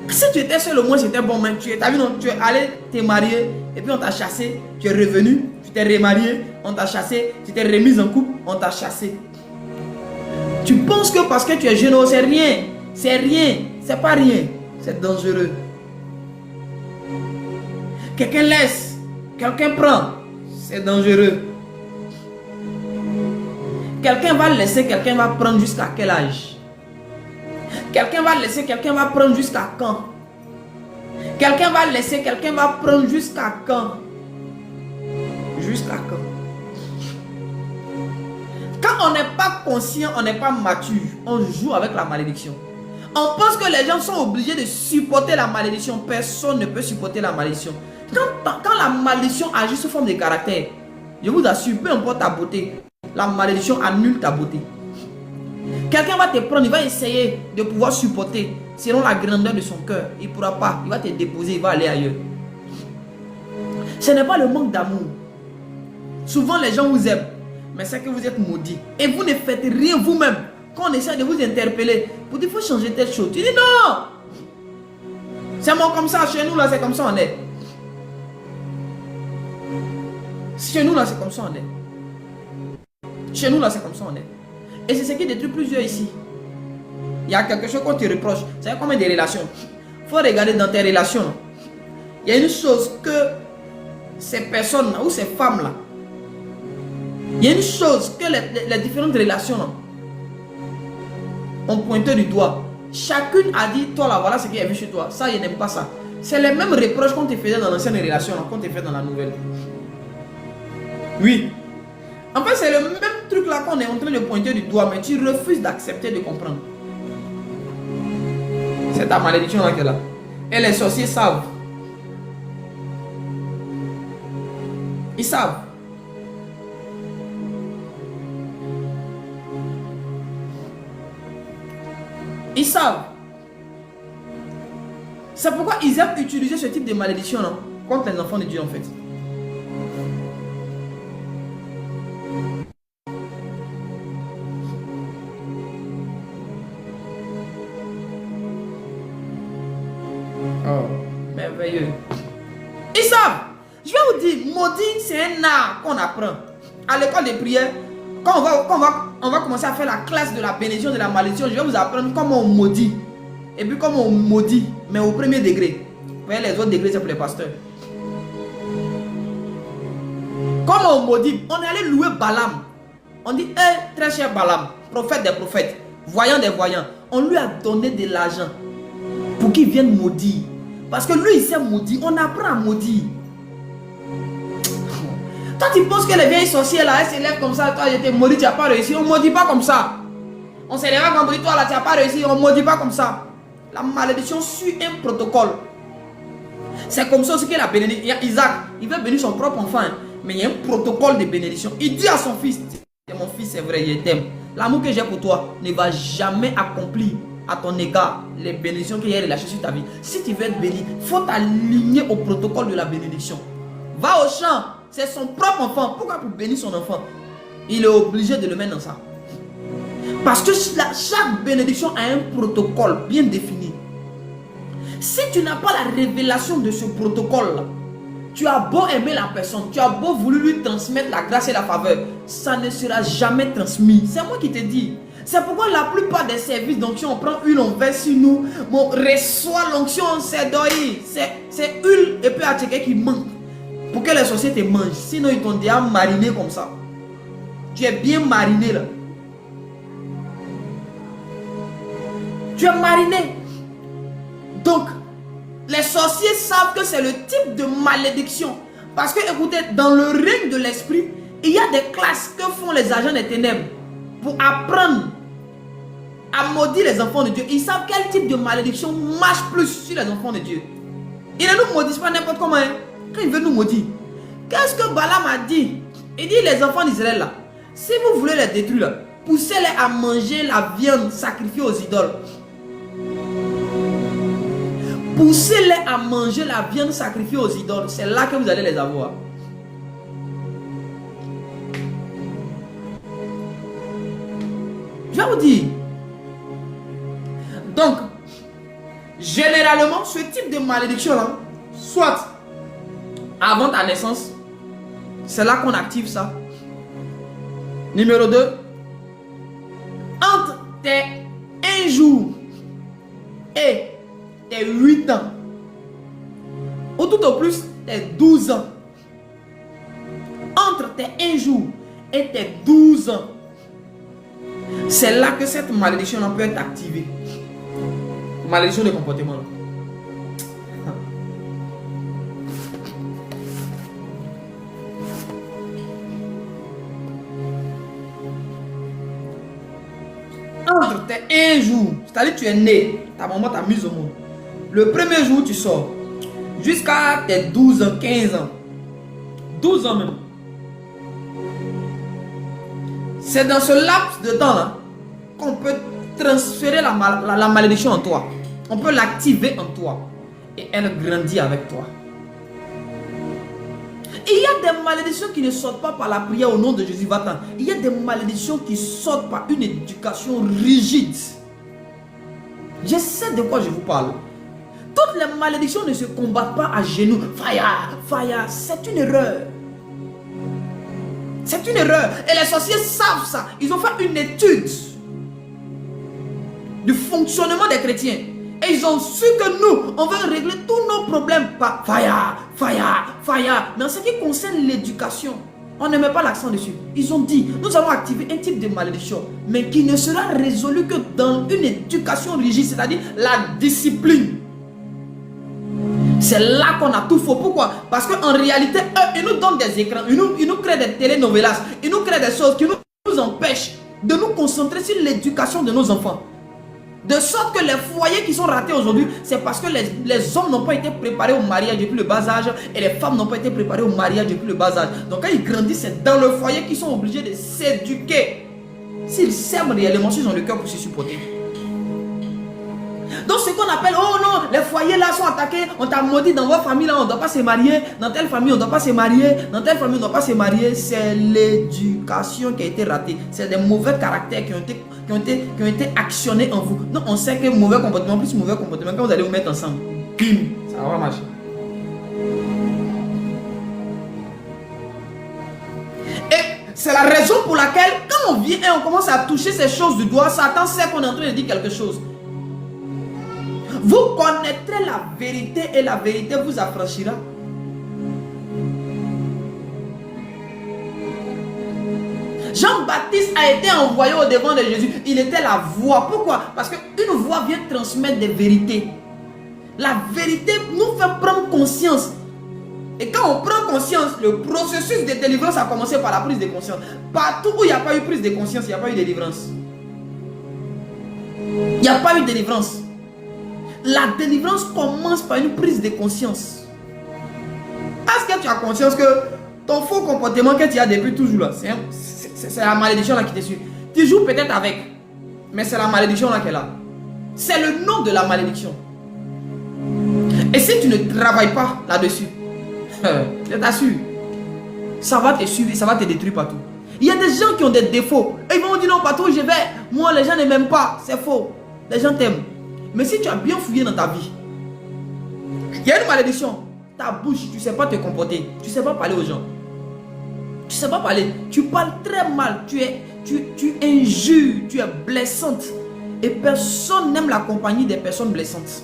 Si tu étais seul au moins c'était bon, mais tu es allé te marier et puis on t'a chassé, tu es revenu, tu t'es remarié, on t'a chassé, tu t'es remise en couple, on t'a chassé. Tu penses que parce que tu es jeune, oh, c'est rien, c'est pas rien, c'est dangereux. Quelqu'un laisse, quelqu'un prend, c'est dangereux. Quelqu'un va laisser, quelqu'un va prendre jusqu'à quel âge? Quelqu'un va laisser, quelqu'un va prendre jusqu'à quand? Quelqu'un va laisser, quelqu'un va prendre jusqu'à quand? Jusqu'à quand? Quand on n'est pas conscient, on n'est pas mature, on joue avec la malédiction. On pense que les gens sont obligés de supporter la malédiction. Personne ne peut supporter la malédiction. Quand la malédiction agit sous forme de caractère, je vous assure, peu importe ta beauté, la malédiction annule ta beauté. Quelqu'un va te prendre, il va essayer de pouvoir supporter selon la grandeur de son cœur. Il ne pourra pas, il va te déposer, il va aller ailleurs. Ce n'est pas le manque d'amour, Souvent, les gens vous aiment, mais c'est que vous êtes maudits. Et vous ne faites rien vous-même. Quand on essaie de vous interpeller, pour dire, il faut changer telle chose. Tu dis non. C'est moi comme ça, chez nous, là, c'est comme ça on est. Chez nous, là, c'est comme ça on est. Chez nous, là, c'est comme ça on est. Et c'est ce qui détruit plusieurs ici. Il y a quelque chose qu'on te reproche. C'est comme des relations. Il faut regarder dans tes relations. Il y a une chose que ces personnes-là, ou ces femmes-là, il y a une chose que les différentes relations là, ont pointé du doigt. Chacune a dit, toi là, voilà ce qu'il y a vu chez toi. Ça, je n'aime pas ça. C'est les mêmes reproches qu'on te faisait dans l'ancienne relation, qu'on te fait dans la nouvelle. Oui. En fait, c'est le même truc là qu'on est en train de pointer du doigt, mais tu refuses d'accepter de comprendre. C'est ta malédiction là qui est là. Et les sorciers savent. Ils savent. Ils savent. C'est pourquoi ils aiment utiliser ce type de malédiction là, contre les enfants de Dieu en fait. Oh, merveilleux. Ils savent. Je vais vous dire, maudit, c'est un art qu'on apprend. À l'école de prière, quand on va commencer à faire la classe de la bénédiction, de la malédiction, je vais vous apprendre comment on maudit. Et puis comment on maudit, mais au premier degré. Vous voyez, les autres degrés, c'est pour les pasteurs. Comment on maudit? On est allé louer Balaam. On dit, très cher Balaam, prophète des prophètes, voyant des voyants. On lui a donné de l'argent pour qu'il vienne maudire. Parce que lui, il s'est maudit. On apprend à maudire. Toi, tu penses que les vieilles sorcières là, elles s'élèvent comme ça. Toi, j'étais maudit, tu n'as pas réussi. On ne maudit pas comme ça. On s'élève à vendredi, toi là, tu n'as pas réussi. On ne maudit pas comme ça. La malédiction suit un protocole. C'est comme ça aussi que la bénédiction. Isaac, il veut bénir son propre enfant. Mais il y a un protocole de bénédiction. Il dit à son fils, mon fils, c'est vrai, je t'aime. L'amour que j'ai pour toi ne va jamais accomplir à ton égard les bénédictions qu'il y a relâchées sur ta vie. Si tu veux être béni, il faut t'aligner au protocole de la bénédiction. Va au champ, c'est son propre enfant. Pourquoi pour bénir son enfant? Il est obligé de le mettre dans ça. Parce que chaque bénédiction a un protocole bien défini. Si tu n'as pas la révélation de ce protocole-là, tu as beau aimer la personne, tu as beau vouloir lui transmettre la grâce et la faveur, ça ne sera jamais transmis. C'est moi qui te dis. C'est pourquoi la plupart des services d'onction, on prend huile, on verse sur nous, on reçoit l'onction, c'est d'oeil. C'est huile et puis à quelqu'un qui manque. Pour que les sorciers te mangent. Sinon, ils t'ont déjà mariné comme ça. Tu es bien mariné là. Tu es mariné. Donc, les sorciers savent que c'est le type de malédiction. Parce que, écoutez, dans le règne de l'esprit, il y a des classes que font les agents des ténèbres pour apprendre à maudire les enfants de Dieu. Ils savent quel type de malédiction marche plus sur les enfants de Dieu. Ils ne nous maudissent pas n'importe comment. Hein. Quand ils veulent nous maudire, qu'est-ce que Balaam a dit? Il dit, les enfants d'Israël là, si vous voulez les détruire là, poussez-les à manger la viande sacrifiée aux idoles. Poussez-les à manger la viande sacrifiée aux idoles. C'est là que vous allez les avoir. Je vais vous dire. Donc, généralement, ce type de malédiction là, soit avant ta naissance, c'est là qu'on active ça. Numéro 2, entre tes 1 jour et tes 8 ans, ou tout au plus tes 12 ans. Entre tes 1 jour et tes 12 ans, c'est là que cette malédiction peut être activée. Malédiction de comportement. Entre tes 1 jour, c'est-à-dire tu es né, ta maman t'a mise au monde. Le premier jour tu sors, jusqu'à tes 12 ans, 15 ans, 12 ans même. C'est dans ce laps de temps là qu'on peut transférer la malédiction en toi. On peut l'activer en toi. Et elle grandit avec toi. il y a des malédictions qui ne sortent pas par la prière au nom de Jésus. Va-t'en. Il y a des malédictions qui sortent par une éducation rigide. Je sais de quoi je vous parle. Toutes les malédictions ne se combattent pas à genoux. Fire, fire, c'est une erreur. C'est une erreur. Et les sorciers savent ça. Ils ont fait une étude du fonctionnement des chrétiens. Et ils ont su que nous, on va régler tous nos problèmes par fire, fire, fire. Mais en ce qui concerne l'éducation, on ne met pas l'accent dessus. Ils ont dit, nous allons activer un type de malédiction, mais qui ne sera résolu que dans une éducation rigide, c'est-à-dire la discipline. C'est là qu'on a tout faux. Pourquoi? Parce qu'en réalité, eux, ils nous donnent des écrans, ils nous créent des télénovelas, ils nous créent des choses qui nous empêchent de nous concentrer sur l'éducation de nos enfants. De sorte que les foyers qui sont ratés aujourd'hui, c'est parce que les hommes n'ont pas été préparés au mariage depuis le bas âge et les femmes n'ont pas été préparées au mariage depuis le bas âge. Donc quand ils grandissent, c'est dans le foyer qu'ils sont obligés de s'éduquer. S'ils s'aiment réellement, s'ils ont le cœur pour se supporter. Donc ce qu'on appelle, oh non, les foyers là sont attaqués, on t'a maudit dans votre famille là, on ne doit pas se marier, dans telle famille on ne doit pas se marier, dans telle famille on ne doit pas se marier, c'est l'éducation qui a été ratée, c'est des mauvais caractères qui ont été actionnés en vous. Donc on sait que mauvais comportement plus mauvais comportement, quand vous allez vous mettre ensemble, bim, ça va marcher. Et c'est la raison pour laquelle quand on vient et on commence à toucher ces choses du doigt, Satan sait qu'on est en train de dire quelque chose. Vous connaîtrez la vérité et la vérité vous affranchira. Jean-Baptiste a été envoyé au devant de Jésus. Il était la voix. Pourquoi? Parce qu'une voix vient transmettre des vérités. La vérité nous fait prendre conscience. Et quand on prend conscience, le processus de délivrance a commencé par la prise de conscience. Partout où il n'y a pas eu prise de conscience, il n'y a pas eu de délivrance. Il n'y a pas eu de délivrance. La délivrance commence par une prise de conscience. Est-ce que tu as conscience que ton faux comportement que tu as depuis toujours là, c'est la malédiction là qui te suit. Tu joues peut-être avec, mais c'est la malédiction là qui est là. C'est le nom de la malédiction. Et si tu ne travailles pas là-dessus, je t'assure, ça va te suivre, ça va te détruire partout. Il y a des gens qui ont des défauts. Et ils vont dire non, partout où je vais, moi les gens ne m'aiment pas. C'est faux. Les gens t'aiment. Mais si tu as bien fouillé dans ta vie, il y a une malédiction. Ta bouche, tu ne sais pas te comporter. Tu ne sais pas parler aux gens. Tu ne sais pas parler. Tu parles très mal. Tu injures. Tu es blessante. Et personne n'aime la compagnie des personnes blessantes.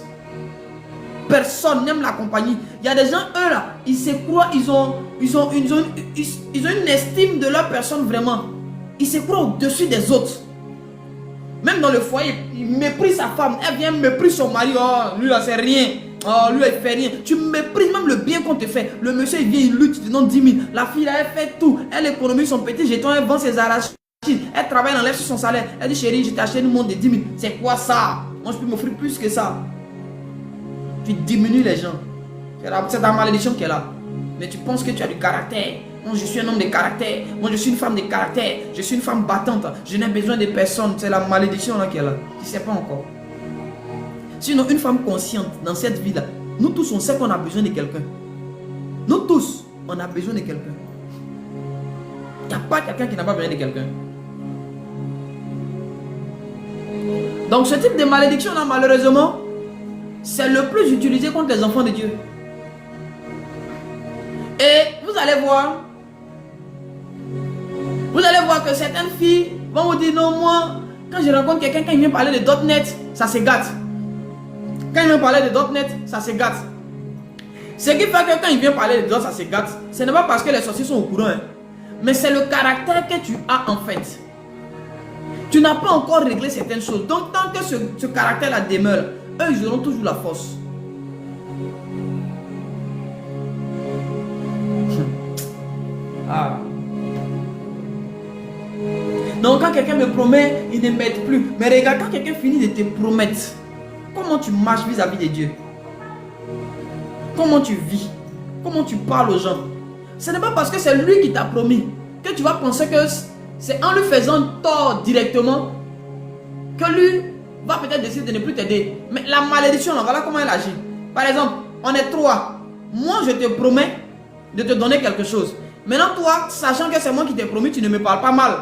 Personne n'aime la compagnie. Il y a des gens, eux là, ils se croient, ils ont une estime de leur personne vraiment. Ils se croient au-dessus des autres. Même dans le foyer, il méprise sa femme. Elle vient méprise son mari. Oh, lui là, c'est rien. Oh, lui, elle fait rien. Tu méprises même le bien qu'on te fait. Le monsieur, il vient, il lutte, il te donne 10 000. La fille, là, elle fait tout. Elle économise son petit jeton, elle vend ses arachides. Elle travaille, elle enlève sur son salaire. Elle dit, chérie, je t'ai acheté une montre de 10 000. C'est quoi ça? Moi, je peux m'offrir plus que ça. Tu diminues les gens. C'est ta malédiction qui est là. Mais tu penses que tu as du caractère. Moi, je suis un homme de caractère. Moi, je suis une femme de caractère. Je suis une femme battante. Je n'ai besoin de personne. C'est la malédiction là qui est là. Tu ne sais pas encore. Sinon, une femme consciente dans cette vie-là, nous tous, on sait qu'on a besoin de quelqu'un. Nous tous, on a besoin de quelqu'un. Il n'y a pas quelqu'un qui n'a pas besoin de quelqu'un. Donc, ce type de malédiction-là, malheureusement, c'est le plus utilisé contre les enfants de Dieu. Et vous allez voir que certaines filles vont vous dire, non, moi, quand je rencontre quelqu'un, quand il vient parler de .NET, ça se gâte. Quand il vient parler de .NET, ça se gâte. Ce qui fait que quand il vient parler de .NET, ça se gâte, ce n'est pas parce que les sorciers sont au courant, hein, mais c'est le caractère que tu as en fait. Tu n'as pas encore réglé certaines choses. Donc, tant que ce caractère-là demeure, eux, ils auront toujours la force. Ah. Donc quand quelqu'un me promet, il ne m'aide plus. Mais regarde, quand quelqu'un finit de te promettre, comment tu marches vis-à-vis de Dieu? Comment tu vis? Comment tu parles aux gens? Ce n'est pas parce que c'est lui qui t'a promis que tu vas penser que c'est en lui faisant tort directement que lui va peut-être décider de ne plus t'aider. Mais la malédiction, voilà comment elle agit. Par exemple, on est trois. Moi, je te promets de te donner quelque chose. Maintenant, toi, sachant que c'est moi qui t'ai promis, tu ne me parles pas mal.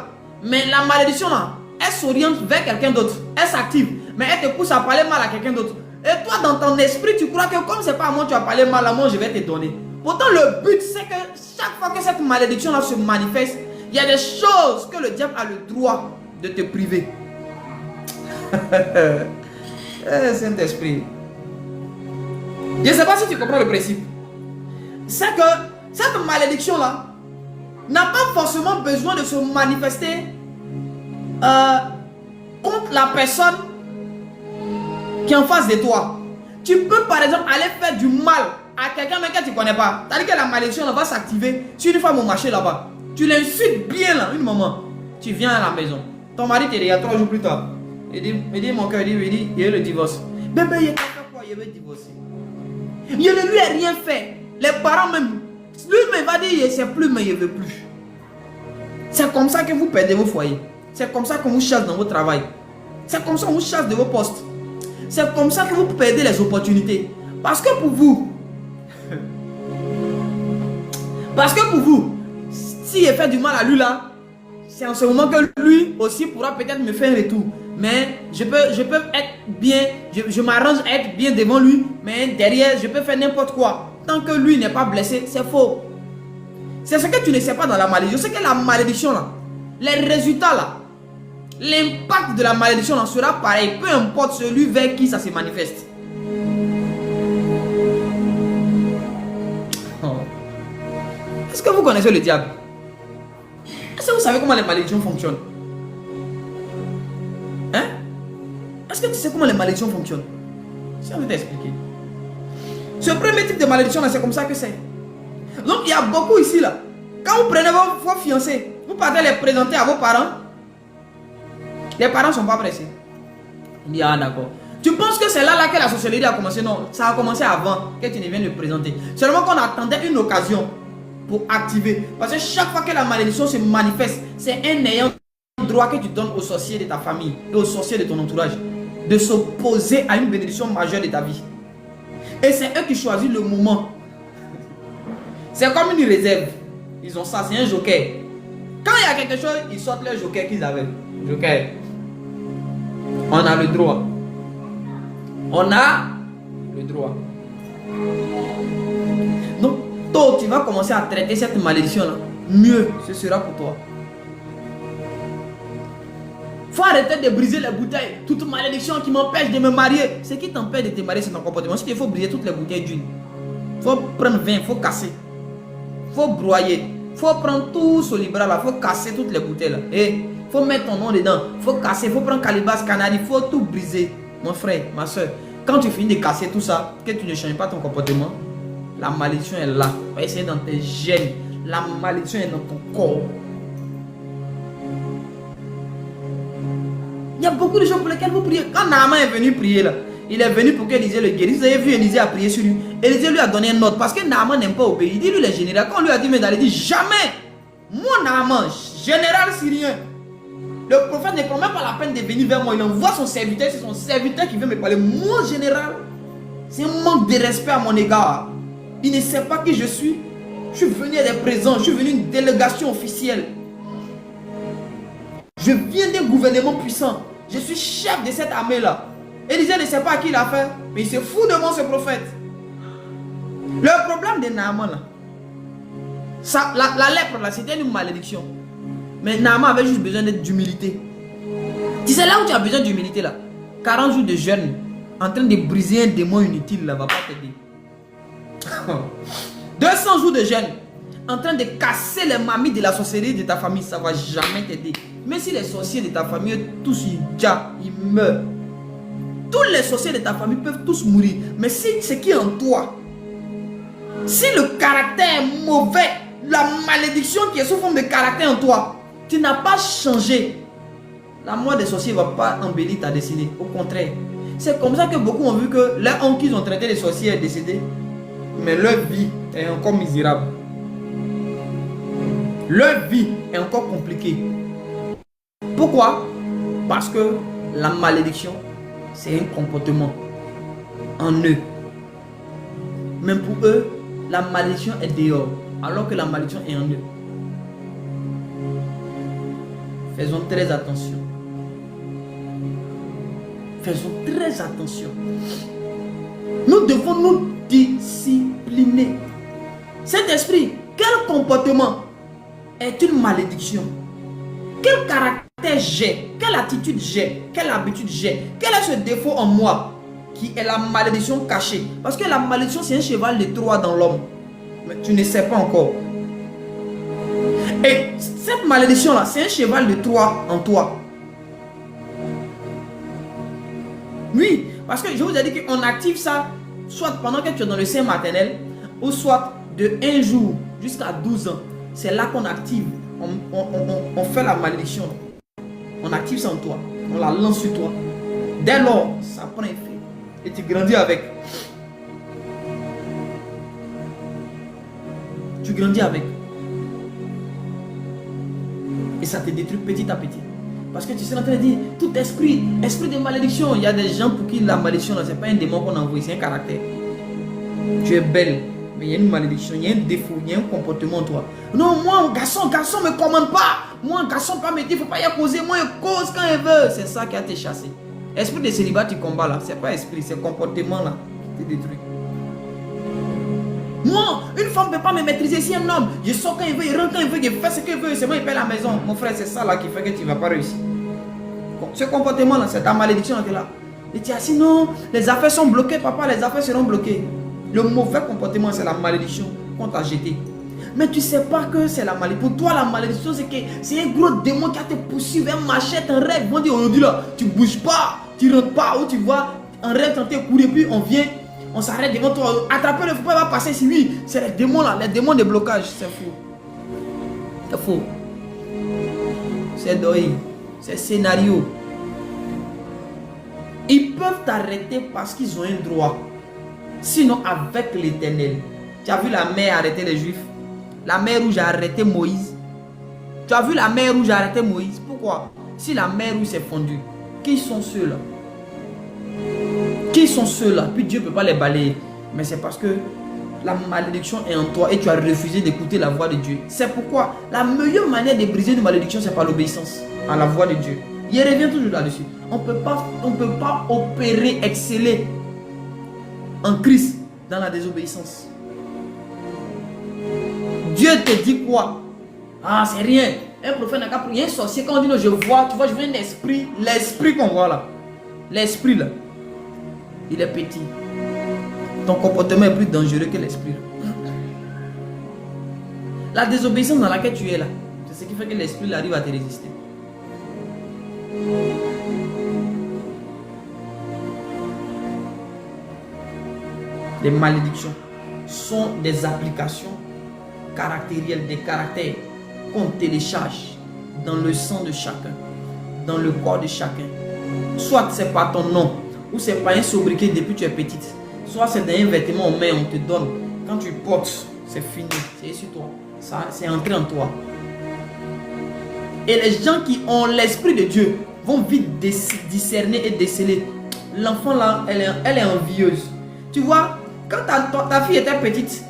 Mais la malédiction, là, elle s'oriente vers quelqu'un d'autre. Elle s'active, mais elle te pousse à parler mal à quelqu'un d'autre. Et toi, dans ton esprit, tu crois que comme c'est pas à moi, tu vas parler mal à moi, je vais te donner. Pourtant, le but, c'est que chaque fois que cette malédiction-là se manifeste, il y a des choses que le diable a le droit de te priver. Saint-Esprit. Je ne sais pas si tu comprends le principe. C'est que cette malédiction-là n'a pas forcément besoin de se manifester contre la personne qui est en face de toi. Tu peux par exemple aller faire du mal à quelqu'un mais que tu ne connais pas. C'est-à-dire que la malédiction va s'activer sur une femme au marché là-bas. Tu l'insultes bien là, une maman. Tu viens à la maison. Ton mari te regarde 3 jours plus tard. Il dit mon cœur, il y a le divorce. Bébé, il y a quoi, il veut divorcer. Je ne lui ai rien fait. Les parents même, lui-même va dire, c'est plus, mais il ne veut plus. C'est comme ça que vous perdez vos foyers. C'est comme ça qu'on vous chasse dans votre travail. C'est comme ça qu'on vous chasse de vos postes. C'est comme ça que vous perdez les opportunités. Parce que pour vous, s'il fait du mal à lui là, c'est en ce moment que lui aussi pourra peut-être me faire un retour. Mais je peux être bien, je m'arrange à être bien devant lui, mais derrière, je peux faire n'importe quoi. Tant que lui n'est pas blessé, c'est faux. C'est ce que tu ne sais pas dans la malédiction. Je sais que la malédiction là, les résultats là, l'impact de la malédiction là sera pareil, peu importe celui vers qui ça se manifeste. Est-ce que vous connaissez le diable? Est-ce que vous savez comment les malédictions fonctionnent? Hein? Est-ce que tu sais comment les malédictions fonctionnent? Si on veut t'expliquer. Ce premier type de malédiction là, c'est comme ça que c'est. Donc il y a beaucoup ici là. Quand vous prenez vos fiancés, vous partez les présenter à vos parents. Les parents ne sont pas pressés. Il dit ah d'accord. Tu penses que c'est là que la sorcellerie a commencé? Non, ça a commencé avant que tu ne viennes le présenter. Seulement qu'on attendait une occasion pour activer. Parce que chaque fois que la malédiction se manifeste, c'est un ayant droit que tu donnes aux sorciers de ta famille et aux sorciers de ton entourage de s'opposer à une bénédiction majeure de ta vie. Et c'est eux qui choisissent le moment. C'est comme une réserve. Ils ont ça, c'est un joker. Quand il y a quelque chose, ils sortent le joker qu'ils avaient. Joker. On a le droit. On a le droit. Donc, toi, tu vas commencer à traiter cette malédiction-là. Mieux, ce sera pour toi. Faut arrêter de briser les bouteilles. Toute malédiction qui m'empêche de me marier. Ce qui t'empêche de te marier, c'est ton comportement. Si il faut briser toutes les bouteilles d'huile, il faut prendre 20, il faut casser. Il faut broyer. Il faut prendre tout ce libra là. Il faut casser toutes les bouteilles là. Et il faut mettre ton nom dedans. Il faut casser. Il faut prendre Calibas, Canari. Il faut tout briser. Mon frère, ma soeur. Quand tu finis de casser tout ça, que tu ne changes pas ton comportement, la malédiction est là. C'est dans tes gènes. La malédiction est dans ton corps. Il y a beaucoup de gens pour lesquels vous priez. Quand Naaman est venu prier là, il est venu pour qu'Élisée le guérisse. Vous avez vu Élisée a prié sur lui. Élisée lui a donné un ordre parce que Naaman n'aime pas obéir. Il dit lui les généraux. Quand on lui a dit mais il dit jamais. Moi Naaman, général syrien. Le prophète ne prend même pas la peine de venir vers moi. Il envoie son serviteur. C'est son serviteur qui vient me parler. Moi général, c'est un manque de respect à mon égard. Il ne sait pas qui je suis. Je suis venu à des présents. Je suis venu une délégation officielle. Je viens d'un gouvernement puissant. Je suis chef de cette armée-là. Élisée ne sait pas à qui il a fait, mais il se fout de moi, ce prophète. Le problème de Naaman, là, la lèpre, là, c'était une malédiction. Mais Naaman avait juste besoin d'humilité. Tu sais, là où tu as besoin d'humilité, là, 40 jours de jeûne, en train de briser un démon inutile, là, va pas t'aider. 200 jours de jeûne, en train de casser les mamies de la sorcellerie de ta famille, ça ne va jamais t'aider. Même si les sorciers de ta famille, tous ils meurent. Tous les sorciers de ta famille peuvent tous mourir. Mais si ce qui est en toi, si le caractère est mauvais, la malédiction qui est sous forme de caractère en toi, tu n'as pas changé, la mort des sorciers ne va pas embellir ta destinée. Au contraire. C'est comme ça que beaucoup ont vu que là, qu'ils ont traité les sorciers est décédé, mais leur vie est encore misérable. Leur vie est encore compliquée. Pourquoi? Parce que la malédiction, c'est un comportement en eux. Même pour eux, la malédiction est dehors. alors que la malédiction est en eux. Faisons très attention. Faisons très attention. Nous devons nous discipliner. Saint-Esprit, quel comportement est une malédiction? Quel caractère j'ai? Quelle attitude j'ai? Quelle habitude j'ai? Quel est ce défaut en moi qui est la malédiction cachée? Parce que la malédiction, c'est un cheval de Troie dans l'homme. Mais tu ne sais pas encore. Et cette malédiction-là, c'est un cheval de Troie en toi. Oui, parce que je vous ai dit qu'on active ça soit pendant que tu es dans le sein maternel ou soit de 1 jour jusqu'à 12 ans. C'est là qu'on active. On fait la malédiction. On active ça en toi. On la lance sur toi. Dès lors, ça prend effet. Et tu grandis avec. Tu grandis avec. Et ça te détruit petit à petit. Parce que tu sais en train de dire, tout esprit de malédiction. Il y a des gens pour qui la malédiction, ce n'est pas un démon qu'on envoie, c'est un caractère. Tu es belle, mais il y a une malédiction, il y a un défaut, il y a un comportement en toi. Non, moi, garçon ne me commande pas. Moi, garçon, pas me dire, il ne faut pas y causer. Moi, il cause quand il veut. C'est ça qui a été chassé. Esprit de célibat, tu combats là. Ce n'est pas esprit, c'est comportement là qui te détruit. Moi, une femme ne peut pas me maîtriser. Si un homme, je sors quand il veut, il rentre quand il veut, il fait ce qu'il veut, c'est moi, il paie la maison. Mon frère, c'est ça là qui fait que tu ne vas pas réussir. Ce comportement là, c'est ta malédiction là. Et tu as dit non, les affaires sont bloquées, papa, les affaires seront bloquées. Le mauvais comportement, c'est la malédiction qu'on t'a jeté. Mais tu ne sais pas que c'est la malédiction. Pour toi, la malédiction, c'est que c'est un gros démon qui a te poursuivi, un machette, un rêve. Ils vont dire aujourd'hui là, tu ne bouges pas, tu ne rentres pas, ou tu vois un rêve tenter de courir, puis on vient. On s'arrête devant toi, attraper le fou, il va passer ici. Oui, c'est les démons là, les démons de blocage. C'est faux. C'est faux. C'est doï. C'est scénario. Ils peuvent t'arrêter parce qu'ils ont un droit. Sinon, avec l'Éternel. Tu as vu la mer arrêter les Juifs? La mer rouge a arrêté Moïse. Tu as vu la mer rouge a arrêté Moïse? Pourquoi? Si la mer rouge s'est fondue, qui sont ceux-là? Qui sont ceux-là? Puis Dieu ne peut pas les balayer. Mais c'est parce que la malédiction est en toi et tu as refusé d'écouter la voix de Dieu. C'est pourquoi la meilleure manière de briser une malédiction, c'est par l'obéissance à la voix de Dieu. Il revient toujours là-dessus. On ne peut pas opérer, exceller en Christ dans la désobéissance. Dieu te dit quoi? Ah, c'est rien. Un prophète n'a qu'à prier. Un sorcier, quand on dit non, je vois, tu vois, je vois un esprit. L'esprit qu'on voit là. L'esprit là. Il est petit. Ton comportement est plus dangereux que l'esprit. La désobéissance dans laquelle tu es là, c'est ce qui fait que l'esprit arrive à te résister. Les malédictions sont des applications caractérielles, des caractères qu'on télécharge dans le sang de chacun, dans le corps de chacun. Soit c'est pas ton nom, ou c'est pas un sobriquet depuis que tu es petite, soit c'est un vêtement en main, on te donne. Quand tu portes, c'est fini, c'est sur toi, c'est entré en toi. Et les gens qui ont l'esprit de Dieu vont vite discerner et déceler. L'enfant là, elle est envieuse. Tu vois, quand ta fille était petite,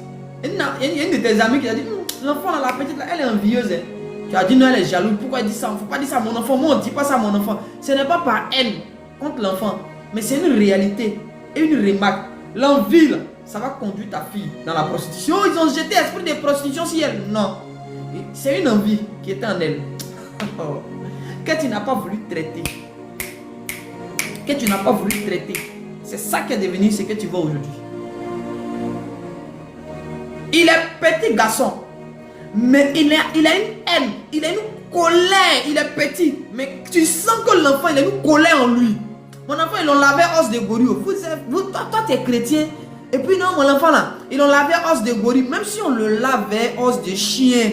il y a une de tes amis qui a dit, l'enfant là, la petite là, elle est envieuse. Hein. Tu as dit non, elle est jalouse. Pourquoi elle dit ça? Il ne faut pas dire ça à mon enfant. Moi, on ne dit pas ça à mon enfant. Ce n'est pas par haine contre l'enfant, mais c'est une réalité et une remarque. L'envie, là, ça va conduire ta fille dans la prostitution. Ils ont jeté l'esprit de prostitution sur elle. Non. C'est une envie qui était en elle. Que tu n'as pas voulu traiter. Que tu n'as pas voulu traiter. C'est ça qui est devenu ce que tu vois aujourd'hui. Il est petit garçon. Mais il a une haine. Il a une colère. Il est petit. Mais tu sens que l'enfant, il a une colère en lui. Mon enfant, ils l'ont lavé os de gorille. Toi, tu es chrétien. Et puis non, mon enfant là, ils l'ont lavé os de gorille. Même si on le lavait os de chien.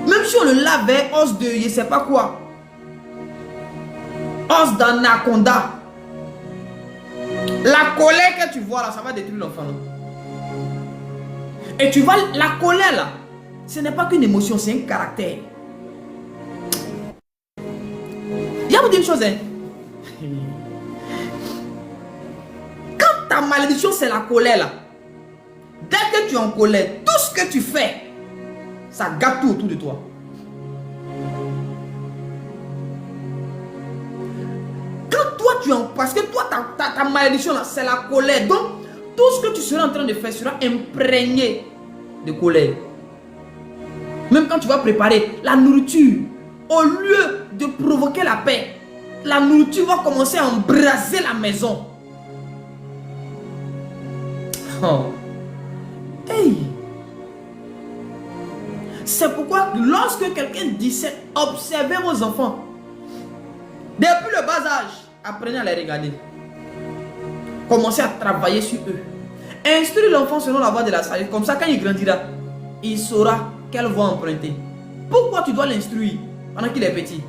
Même si on le lavait os de je ne sais pas quoi. Os d'anaconda. La colère que tu vois là, ça va détruire l'enfant. Et tu vois, la colère là, ce n'est pas qu'une émotion, c'est un caractère. Il y a vous dire une chose, hein. Quand ta malédiction c'est la colère là, dès que tu es en colère, tout ce que tu fais, ça gâte tout autour de toi. Quand toi tu es en... Parce que toi, ta malédiction là, c'est la colère. Donc, tout ce que tu seras en train de faire sera imprégné de colère. Même quand tu vas préparer la nourriture, au lieu de provoquer la paix, la nourriture va commencer à embraser la maison. Oh. Hey. C'est pourquoi lorsque quelqu'un dit c'est observez vos enfants. Depuis le bas âge, apprenez à les regarder. Commencez à travailler sur eux. Instruire l'enfant selon la voie de la sagesse. Comme ça, quand il grandira, il saura quelle voie emprunter. Pourquoi tu dois l'instruire pendant qu'il est petit?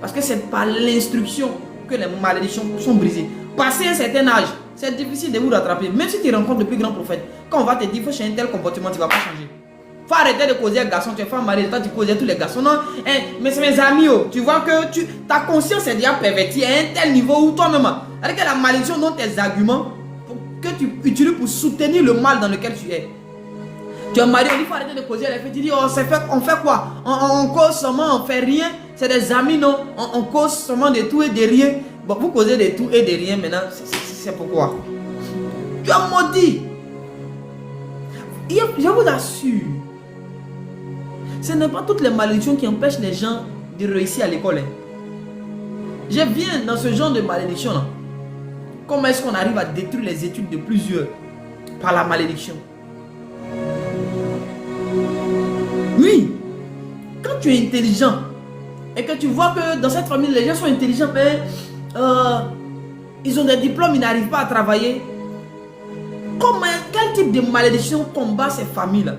Parce que c'est par l'instruction que les malédictions sont brisées. Passé un certain âge, c'est difficile de vous rattraper. Même si tu rencontres le plus grand prophète, quand on va te dire qu'il faut changer un tel comportement, tu ne vas pas changer. Il faut arrêter de causer un garçon, tu es femme mariée, toi tu causes tous les garçons. Non, hein, mais c'est mes amis, oh, tu vois que ta conscience est déjà pervertie à un tel niveau où toi-même, avec la malédiction dans tes arguments que tu utilises pour soutenir le mal dans lequel tu es. Tu es marié, il faut arrêter de causer les faits. Tu dis, oh, on fait quoi? On cause seulement, on fait rien. C'est des amis, non? On cause seulement de tout et de rien. Bon, vous causez de tout et de rien maintenant, c'est pourquoi? Tu as maudit. Je vous assure, ce n'est pas toutes les malédictions qui empêchent les gens de réussir à l'école. Je viens dans ce genre de malédiction là. Comment est-ce qu'on arrive à détruire les études de plusieurs par la malédiction? Oui, quand tu es intelligent et que tu vois que dans cette famille les gens sont intelligents, mais ils ont des diplômes, ils n'arrivent pas à travailler. Quel type de malédiction combat ces familles-là?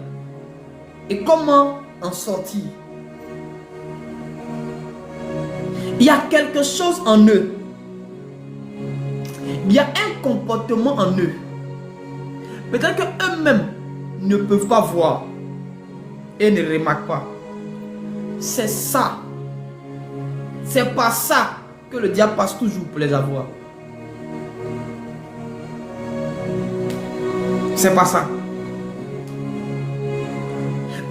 Et comment en sortir? Il y a quelque chose en eux. Il y a un comportement en eux. Peut-être qu'eux-mêmes ne peuvent pas voir et ne remarquent pas. C'est ça. C'est pas ça que le diable passe toujours pour les avoir. C'est pas ça.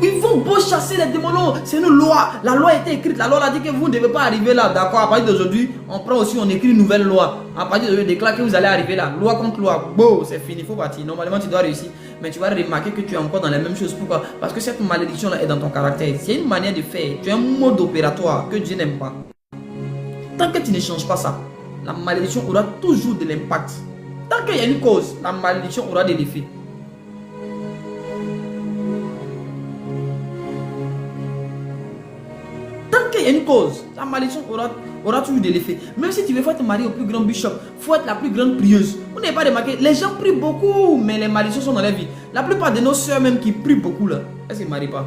Ils vont beau chasser les démons. Non, c'est une loi. La loi a été écrite. La loi a dit que vous ne devez pas arriver là. D'accord, à partir d'aujourd'hui, on prend aussi, on écrit une nouvelle loi. À partir d'aujourd'hui, on déclare que vous allez arriver là. Loi contre loi. Bon, c'est fini, il faut partir. Normalement, tu dois réussir. Mais tu vas remarquer que tu es encore dans les mêmes choses. Pourquoi? Parce que cette malédiction-là est dans ton caractère. C'est une manière de faire. Tu as un mode opératoire que Dieu n'aime pas. Tant que tu ne changes pas ça, la malédiction aura toujours de l'impact. Tant qu'il y a une cause, la malédiction aura de l'effet. Tant qu'il y a une cause, la malédiction aura toujours de l'effet. Même si tu veux te marier au plus grand bishop, il faut être la plus grande prieuse. Vous n'avez pas remarqué, les gens prient beaucoup, mais les malédictions sont dans leur vie. La plupart de nos soeurs même qui prient beaucoup là, elles ne se marient pas.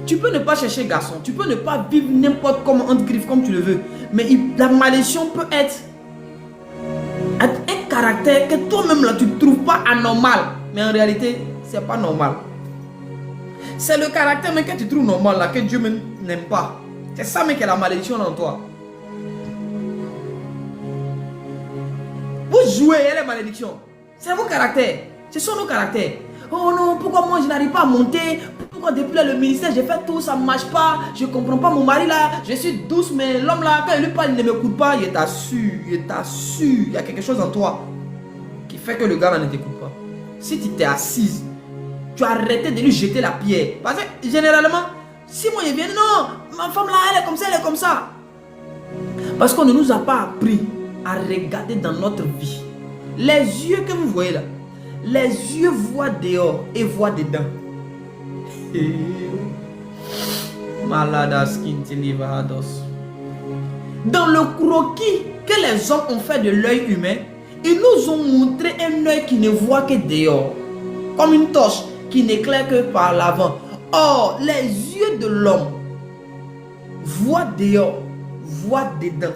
Tu peux ne pas chercher garçon, tu peux ne pas vivre n'importe comment entre griffes comme tu le veux. Mais la malédiction peut être un caractère que toi-même là tu ne trouves pas anormal. Mais en réalité, c'est pas normal. C'est le caractère même que tu trouves normal là, que Dieu n'aime pas. C'est ça même qui est la malédiction en toi. Vous jouez les malédictions. C'est vos caractères. Ce sont nos caractères. Oh non, pourquoi moi je n'arrive pas à monter? Pourquoi depuis là, le ministère, j'ai fait tout, ça ne marche pas. Je ne comprends pas mon mari là. Je suis douce, mais l'homme là, quand il lui parle, il ne m'écoute pas. Il t'assure, il t'assure. Il y a quelque chose en toi qui fait que le gars là ne t'écoute pas. Si tu t'es assise, tu as arrêté de lui jeter la pierre. Parce que généralement, si moi je viens, non, ma femme là, elle est comme ça, elle est comme ça. Parce qu'on ne nous a pas appris à regarder dans notre vie. Les yeux que vous voyez là, les yeux voient dehors et voient dedans. Maladas Kintilivados. Dans le croquis que les hommes ont fait de l'œil humain, ils nous ont montré un œil qui ne voit que dehors, comme une torche qui n'éclaire que par l'avant. Or, les yeux de l'homme voient dehors, voient dedans.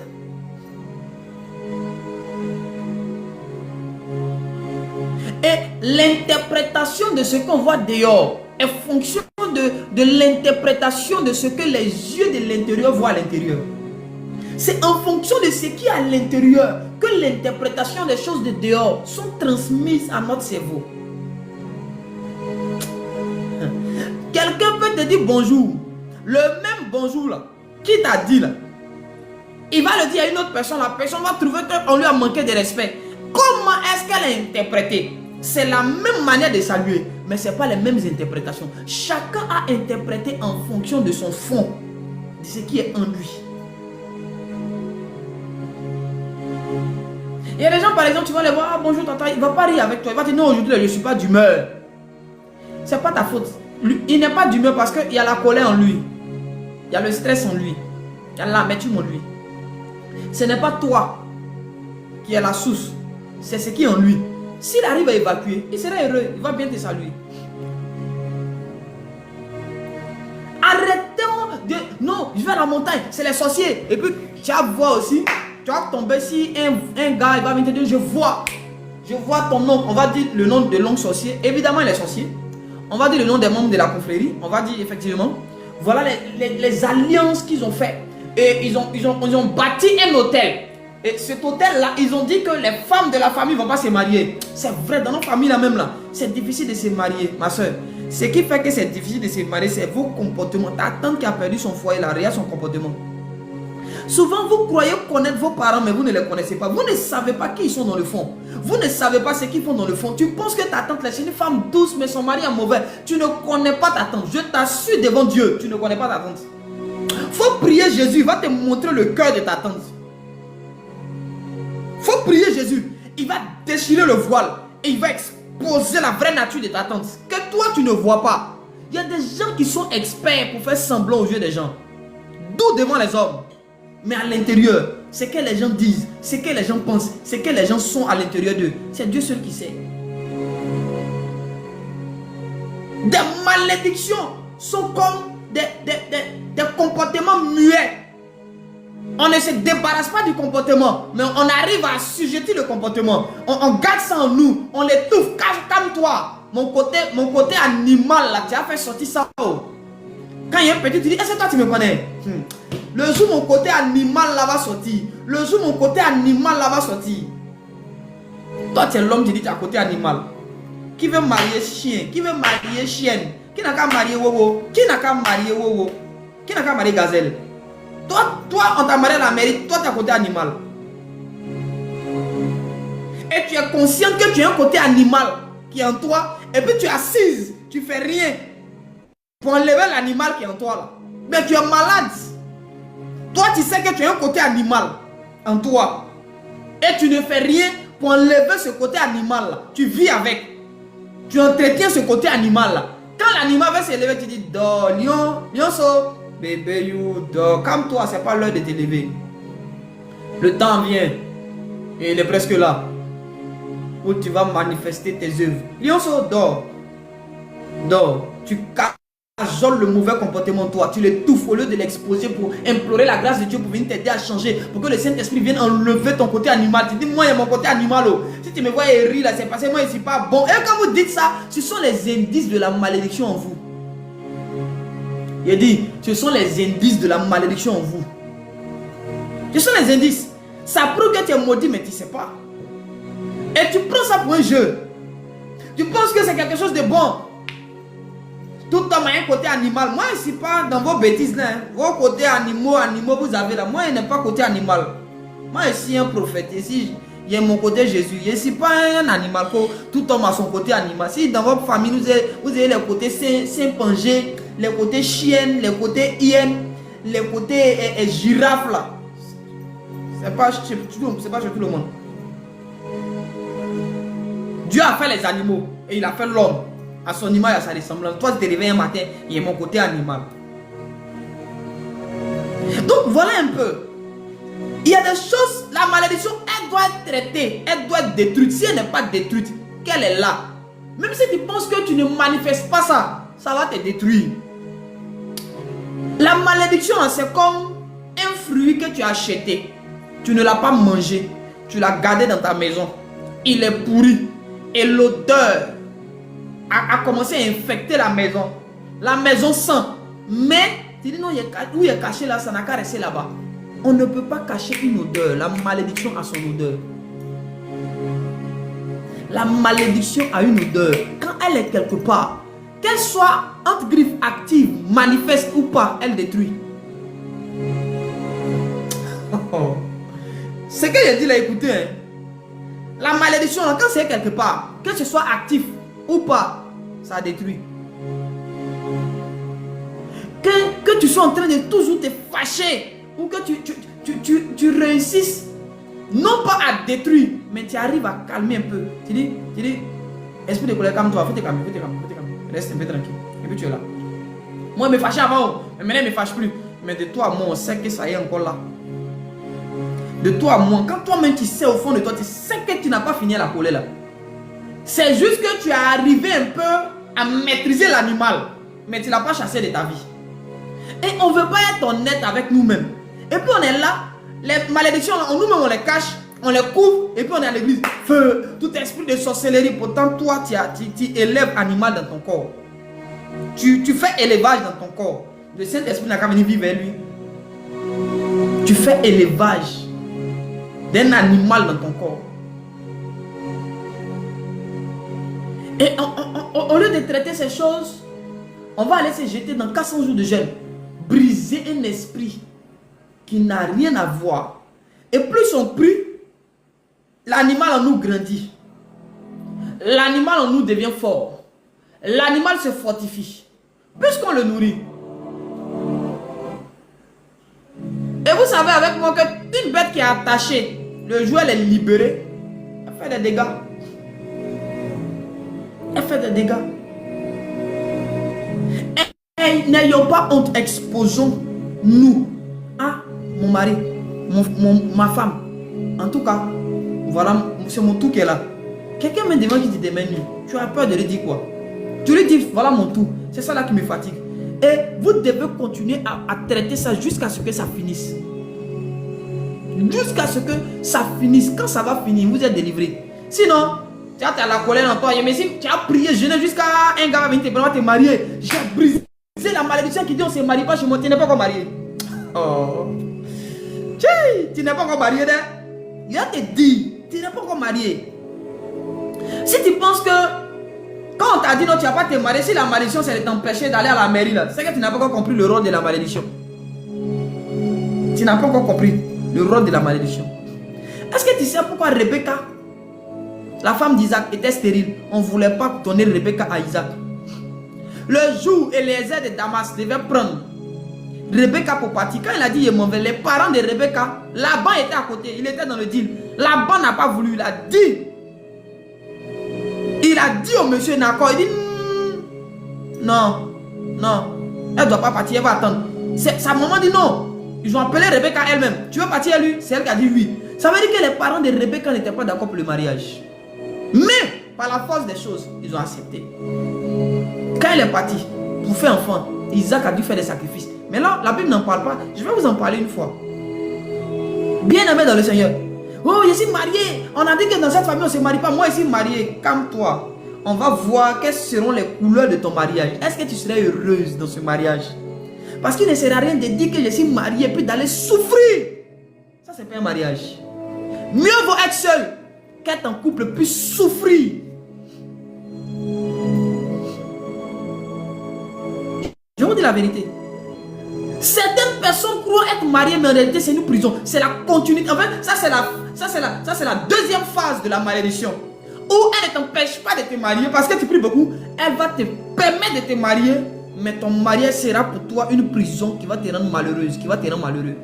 Et l'interprétation de ce qu'on voit dehors est fonction de l'interprétation de ce que les yeux de l'intérieur voient à l'intérieur. C'est en fonction de ce qui est à l'intérieur que l'interprétation des choses de dehors sont transmises à notre cerveau. Quelqu'un peut te dire bonjour. Le même bonjour là, qui t'a dit là, il va le dire à une autre personne. La personne va trouver qu'on lui a manqué de respect. Comment est-ce qu'elle a interprété? C'est la même manière de saluer, mais ce n'est pas les mêmes interprétations. Chacun a interprété en fonction de son fond, de ce qui est en lui. Il y a des gens, par exemple, tu vas les voir, ah, bonjour tata, il ne va pas rire avec toi. Il va te dire, non, aujourd'hui, je ne suis pas d'humeur. Ce n'est pas ta faute. Lui, il n'est pas d'humeur parce qu'il y a la colère en lui. Il y a le stress en lui. Il y a l'amertume en lui. Ce n'est pas toi qui est la source. C'est ce qui est en lui. S'il arrive à évacuer, il sera heureux. Il va bien te saluer. Arrêtons de... Non, je vais à la montagne. C'est les sorciers. Et puis, tu vas voir aussi. Tu vas tomber si un gars il va venir te dire, je vois ton nom. On va dire le nom de l'oncle sorcier. Évidemment, il est sorcier. On va dire le nom des membres de la confrérie. On va dire effectivement. Voilà les alliances qu'ils ont fait. Et ils ont bâti un hôtel. Et cet hôtel-là, ils ont dit que les femmes de la famille ne vont pas se marier. C'est vrai, dans nos familles là même là, c'est difficile de se marier, ma soeur. Ce qui fait que c'est difficile de se marier, c'est vos comportements. Ta tante qui a perdu son foyer, là, regarde son comportement. Souvent, vous croyez connaître vos parents, mais vous ne les connaissez pas. Vous ne savez pas qui ils sont dans le fond. Vous ne savez pas ce qu'ils font dans le fond. Tu penses que ta tante, c'est une femme douce, mais son mari est mauvais. Tu ne connais pas ta tante. Je t'assure devant Dieu, tu ne connais pas ta tante. Faut prier Jésus, il va te montrer le cœur de ta tante. Faut prier Jésus, il va déchirer le voile et il va exposer la vraie nature de ta tante. Que toi, tu ne vois pas. Il y a des gens qui sont experts pour faire semblant aux yeux des gens. D'où devant les hommes. Mais à l'intérieur, ce que les gens disent, ce que les gens pensent, ce que les gens sont à l'intérieur d'eux, c'est Dieu seul qui sait. Des malédictions sont comme des comportements muets. On ne se débarrasse pas du comportement, mais on arrive à assujettir le comportement. On garde ça en nous, on l'étouffe. Calme-toi. Mon côté animal, là, tu as fait sortir ça. Quand il y a un petit, tu dis, est-ce que toi tu me connais? Le jour mon côté animal là va sortir. Le jour mon côté animal là va sortir. Toi tu es l'homme, tu dis tu as côté animal. Qui veut marier chien? Qui veut marier chienne? Qui n'a qu'à marier wowo? Qui n'a qu'à marier wowo? Qui n'a qu'à marier gazelle? Toi on t'a marié à la mairie, toi tu as côté animal. Et tu es consciente que tu as un côté animal qui est en toi. Et puis tu es assise, tu fais rien pour enlever l'animal qui est en toi là. Mais tu es malade. Toi tu sais que tu as un côté animal en toi. Et tu ne fais rien pour enlever ce côté animal là. Tu vis avec. Tu entretiens ce côté animal là. Quand l'animal va s'élever, tu dis dors, lion so, bébé you, dors. Calme-toi, c'est pas l'heure de t'élever. Le temps vient. Et il est presque là. Où tu vas manifester tes œuvres. Lion so, dors. Dors. Tu cajoles le mauvais comportement de toi. Tu l'étouffes au lieu de l'exposer pour implorer la grâce de Dieu pour venir t'aider à changer. Pour que le Saint-Esprit vienne enlever ton côté animal. Tu dis, moi, il y a mon côté animal. Oh. Si tu me vois et rire là, c'est parce que moi, je ne suis pas bon. Et quand vous dites ça, ce sont les indices de la malédiction en vous. Il dit, ce sont les indices de la malédiction en vous. Ce sont les indices. Ça prouve que tu es maudit, mais tu ne sais pas. Et tu prends ça pour un jeu. Tu penses que c'est quelque chose de bon. Tout homme a un côté animal. Moi, je ne suis pas dans vos bêtises là. Vos côtés animaux, vous avez là. Moi, je n'ai pas côté animal. Moi, je suis un prophète. Ici, il y a mon côté Jésus. Je ne suis pas un animal. Tout homme a son côté animal. Si dans votre famille, vous avez les côtés Saint-Pangé, les côtés chienne, les côtés hyène, les côtés girafe là. Ce n'est pas chez tout le monde. Dieu a fait les animaux et il a fait l'homme à son image et à sa ressemblance. Toi, tu te réveilles un matin, il y a mon côté animal. Donc, voilà un peu. Il y a des choses, la malédiction, elle doit être traitée, elle doit être détruite. Si elle n'est pas détruite, qu'elle est là. Même si tu penses que tu ne manifestes pas ça, ça va te détruire. La malédiction, c'est comme un fruit que tu as acheté. Tu ne l'as pas mangé, tu l'as gardé dans ta maison. Il est pourri. Et l'odeur a commencé à infecter la maison. La maison sent. Mais, tu dis non, où il est caché là, ça n'a qu'à rester là-bas. On ne peut pas cacher une odeur. La malédiction a son odeur. La malédiction a une odeur. Quand elle est quelque part, qu'elle soit entre griffes active, manifeste ou pas, elle détruit. Ce que j'ai dit là, écoutez, hein. La malédiction, quand c'est quelque part, que ce soit actif ou pas, ça détruit. Que tu sois en train de toujours te fâcher, ou que tu réussisses, non pas à détruire, mais tu arrives à calmer un peu. Tu dis, esprit de colère, calme-toi, faut te calmer, reste un peu tranquille. Et puis tu es là. Moi, je me fâchais avant, mais maintenant, je ne me fâche plus. Mais de toi à moi, on sait que ça y est encore là. De toi à moi, quand toi-même tu sais au fond de toi, tu sais que tu n'as pas fini la colère là. C'est juste que tu es arrivé un peu à maîtriser l'animal, mais tu ne l'as pas chassé de ta vie. Et on ne veut pas être honnête avec nous-mêmes. Et puis on est là, les malédictions, nous-mêmes on les cache, on les couvre, et puis on est à l'église. Feu, tout esprit de sorcellerie, pourtant toi tu élèves animal dans ton corps. Tu fais élevage dans ton corps. Le Saint-Esprit n'a qu'à venir vivre avec lui. Tu fais élevage d'un animal dans ton corps. Et au lieu de traiter ces choses, on va aller se jeter dans 400 jours de jeûne. Briser un esprit qui n'a rien à voir. Et plus on prie, l'animal en nous grandit. L'animal en nous devient fort. L'animal se fortifie. Puisqu'on le nourrit. Et vous savez avec moi qu'une bête qui est attachée, le jour elle est libérée, elle fait des dégâts. Elle fait des dégâts. Et n'ayons pas honte, exposons-nous à mon mari, ma femme. En tout cas, voilà, c'est mon tout qui est là. Quelqu'un me demande qui dit des mains nues. Tu as peur de lui dire quoi? Tu lui dis, voilà mon tout. C'est ça là qui me fatigue. Et vous devez continuer à traiter ça jusqu'à ce que ça finisse. Jusqu'à ce que ça finisse. Quand ça va finir, vous êtes délivré. Sinon, tu as la colère en toi. Mais si tu as prié, jeûné jusqu'à un gars va venir te marier. J'ai brisé la malédiction qui dit on ne se marie pas chez moi. Tu n'es pas encore marié. Oh. Tu n'es pas encore marié. Il a te dit, tu n'es pas encore marié. Si tu penses que quand on t'a dit non, tu n'as pas te marier, si la malédiction c'est de t'empêcher d'aller à la mairie là, c'est que tu n'as pas encore compris le rôle de la malédiction. Tu n'as pas encore compris le rôle de la malédiction. Est-ce que tu sais pourquoi Rebecca, la femme d'Isaac, était stérile? On ne voulait pas donner Rebecca à Isaac. Le jour où Eliezer de Damas devait prendre Rebecca pour partir, quand il a dit je m'en vais, les parents de Rebecca, Laban était à côté, il était dans le deal. Laban n'a pas voulu, il a dit. Il a dit au monsieur Nakor, il dit non, elle ne doit pas partir, elle va attendre. Sa maman dit non. Ils ont appelé Rebecca elle-même. Tu veux partir à lui? C'est elle qui a dit oui. Ça veut dire que les parents de Rebecca n'étaient pas d'accord pour le mariage. Mais, par la force des choses, ils ont accepté. Quand elle est partie pour faire enfant, Isaac a dû faire des sacrifices. Mais là, la Bible n'en parle pas. Je vais vous en parler une fois. Bien aimé dans le Seigneur. Oh, je suis marié. On a dit que dans cette famille, on ne se marie pas. Moi, je suis marié. Calme-toi. On va voir quelles seront les couleurs de ton mariage. Est-ce que tu serais heureuse dans ce mariage? Parce qu'il ne sert à rien de dire que je suis marié et puis d'aller souffrir. Ça, c'est pas un mariage. Mieux vaut être seul qu'être en couple puis souffrir. Je vous dis la vérité. Certaines personnes croient être mariées, mais en réalité, c'est une prison. C'est la continuité. En fait, ça, c'est la deuxième phase de la malédiction. Où elle ne t'empêche pas de te marier parce que tu pries beaucoup. Elle va te permettre de te marier. Mais ton mariage sera pour toi une prison qui va te rendre malheureuse, qui va te rendre malheureux.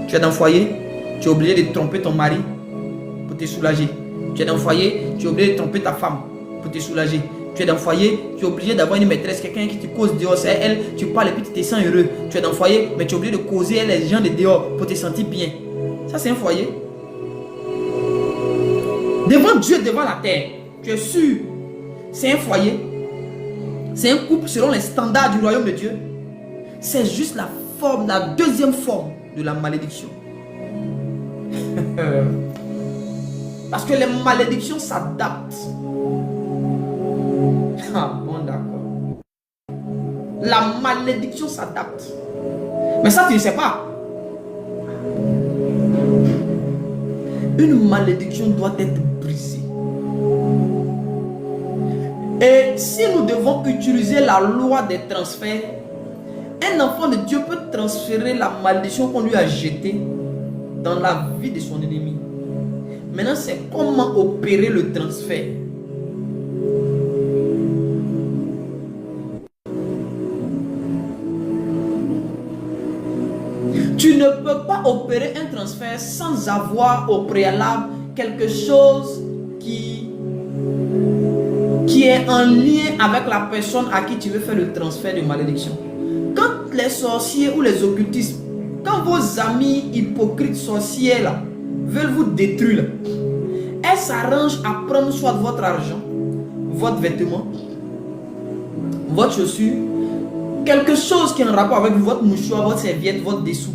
Tu es dans le foyer, tu es obligé de tromper ton mari pour te soulager. Tu es dans le foyer, tu es obligé de tromper ta femme pour te soulager. Tu es dans le foyer, tu es obligé d'avoir une maîtresse, quelqu'un qui te cause dehors, c'est elle, tu parles et puis tu te sens heureux. Tu es dans le foyer, mais tu es obligé de causer les gens de dehors pour te sentir bien. Ça, c'est un foyer. Devant Dieu, devant la terre, tu es sûr, c'est un foyer. C'est un couple selon les standards du royaume de Dieu. C'est juste la forme, la deuxième forme de la malédiction. Parce que les malédictions s'adaptent. Ah, bon, d'accord. La malédiction s'adapte. Mais ça, tu ne sais pas. une malédiction doit être brisée. Et si nous devons utiliser la loi des transferts, un enfant de Dieu peut transférer la malédiction qu'on lui a jetée dans la vie de son ennemi. Maintenant, c'est comment opérer le transfert. Tu ne peux pas opérer un transfert sans avoir au préalable quelque chose qui est en lien avec la personne à qui tu veux faire le transfert de malédiction. Quand les sorciers ou les occultistes, quand vos amis hypocrites sorciers là, veulent vous détruire, elles s'arrangent à prendre soit votre argent, votre vêtement, votre chaussure, quelque chose qui est en rapport avec votre mouchoir, votre serviette, votre dessous,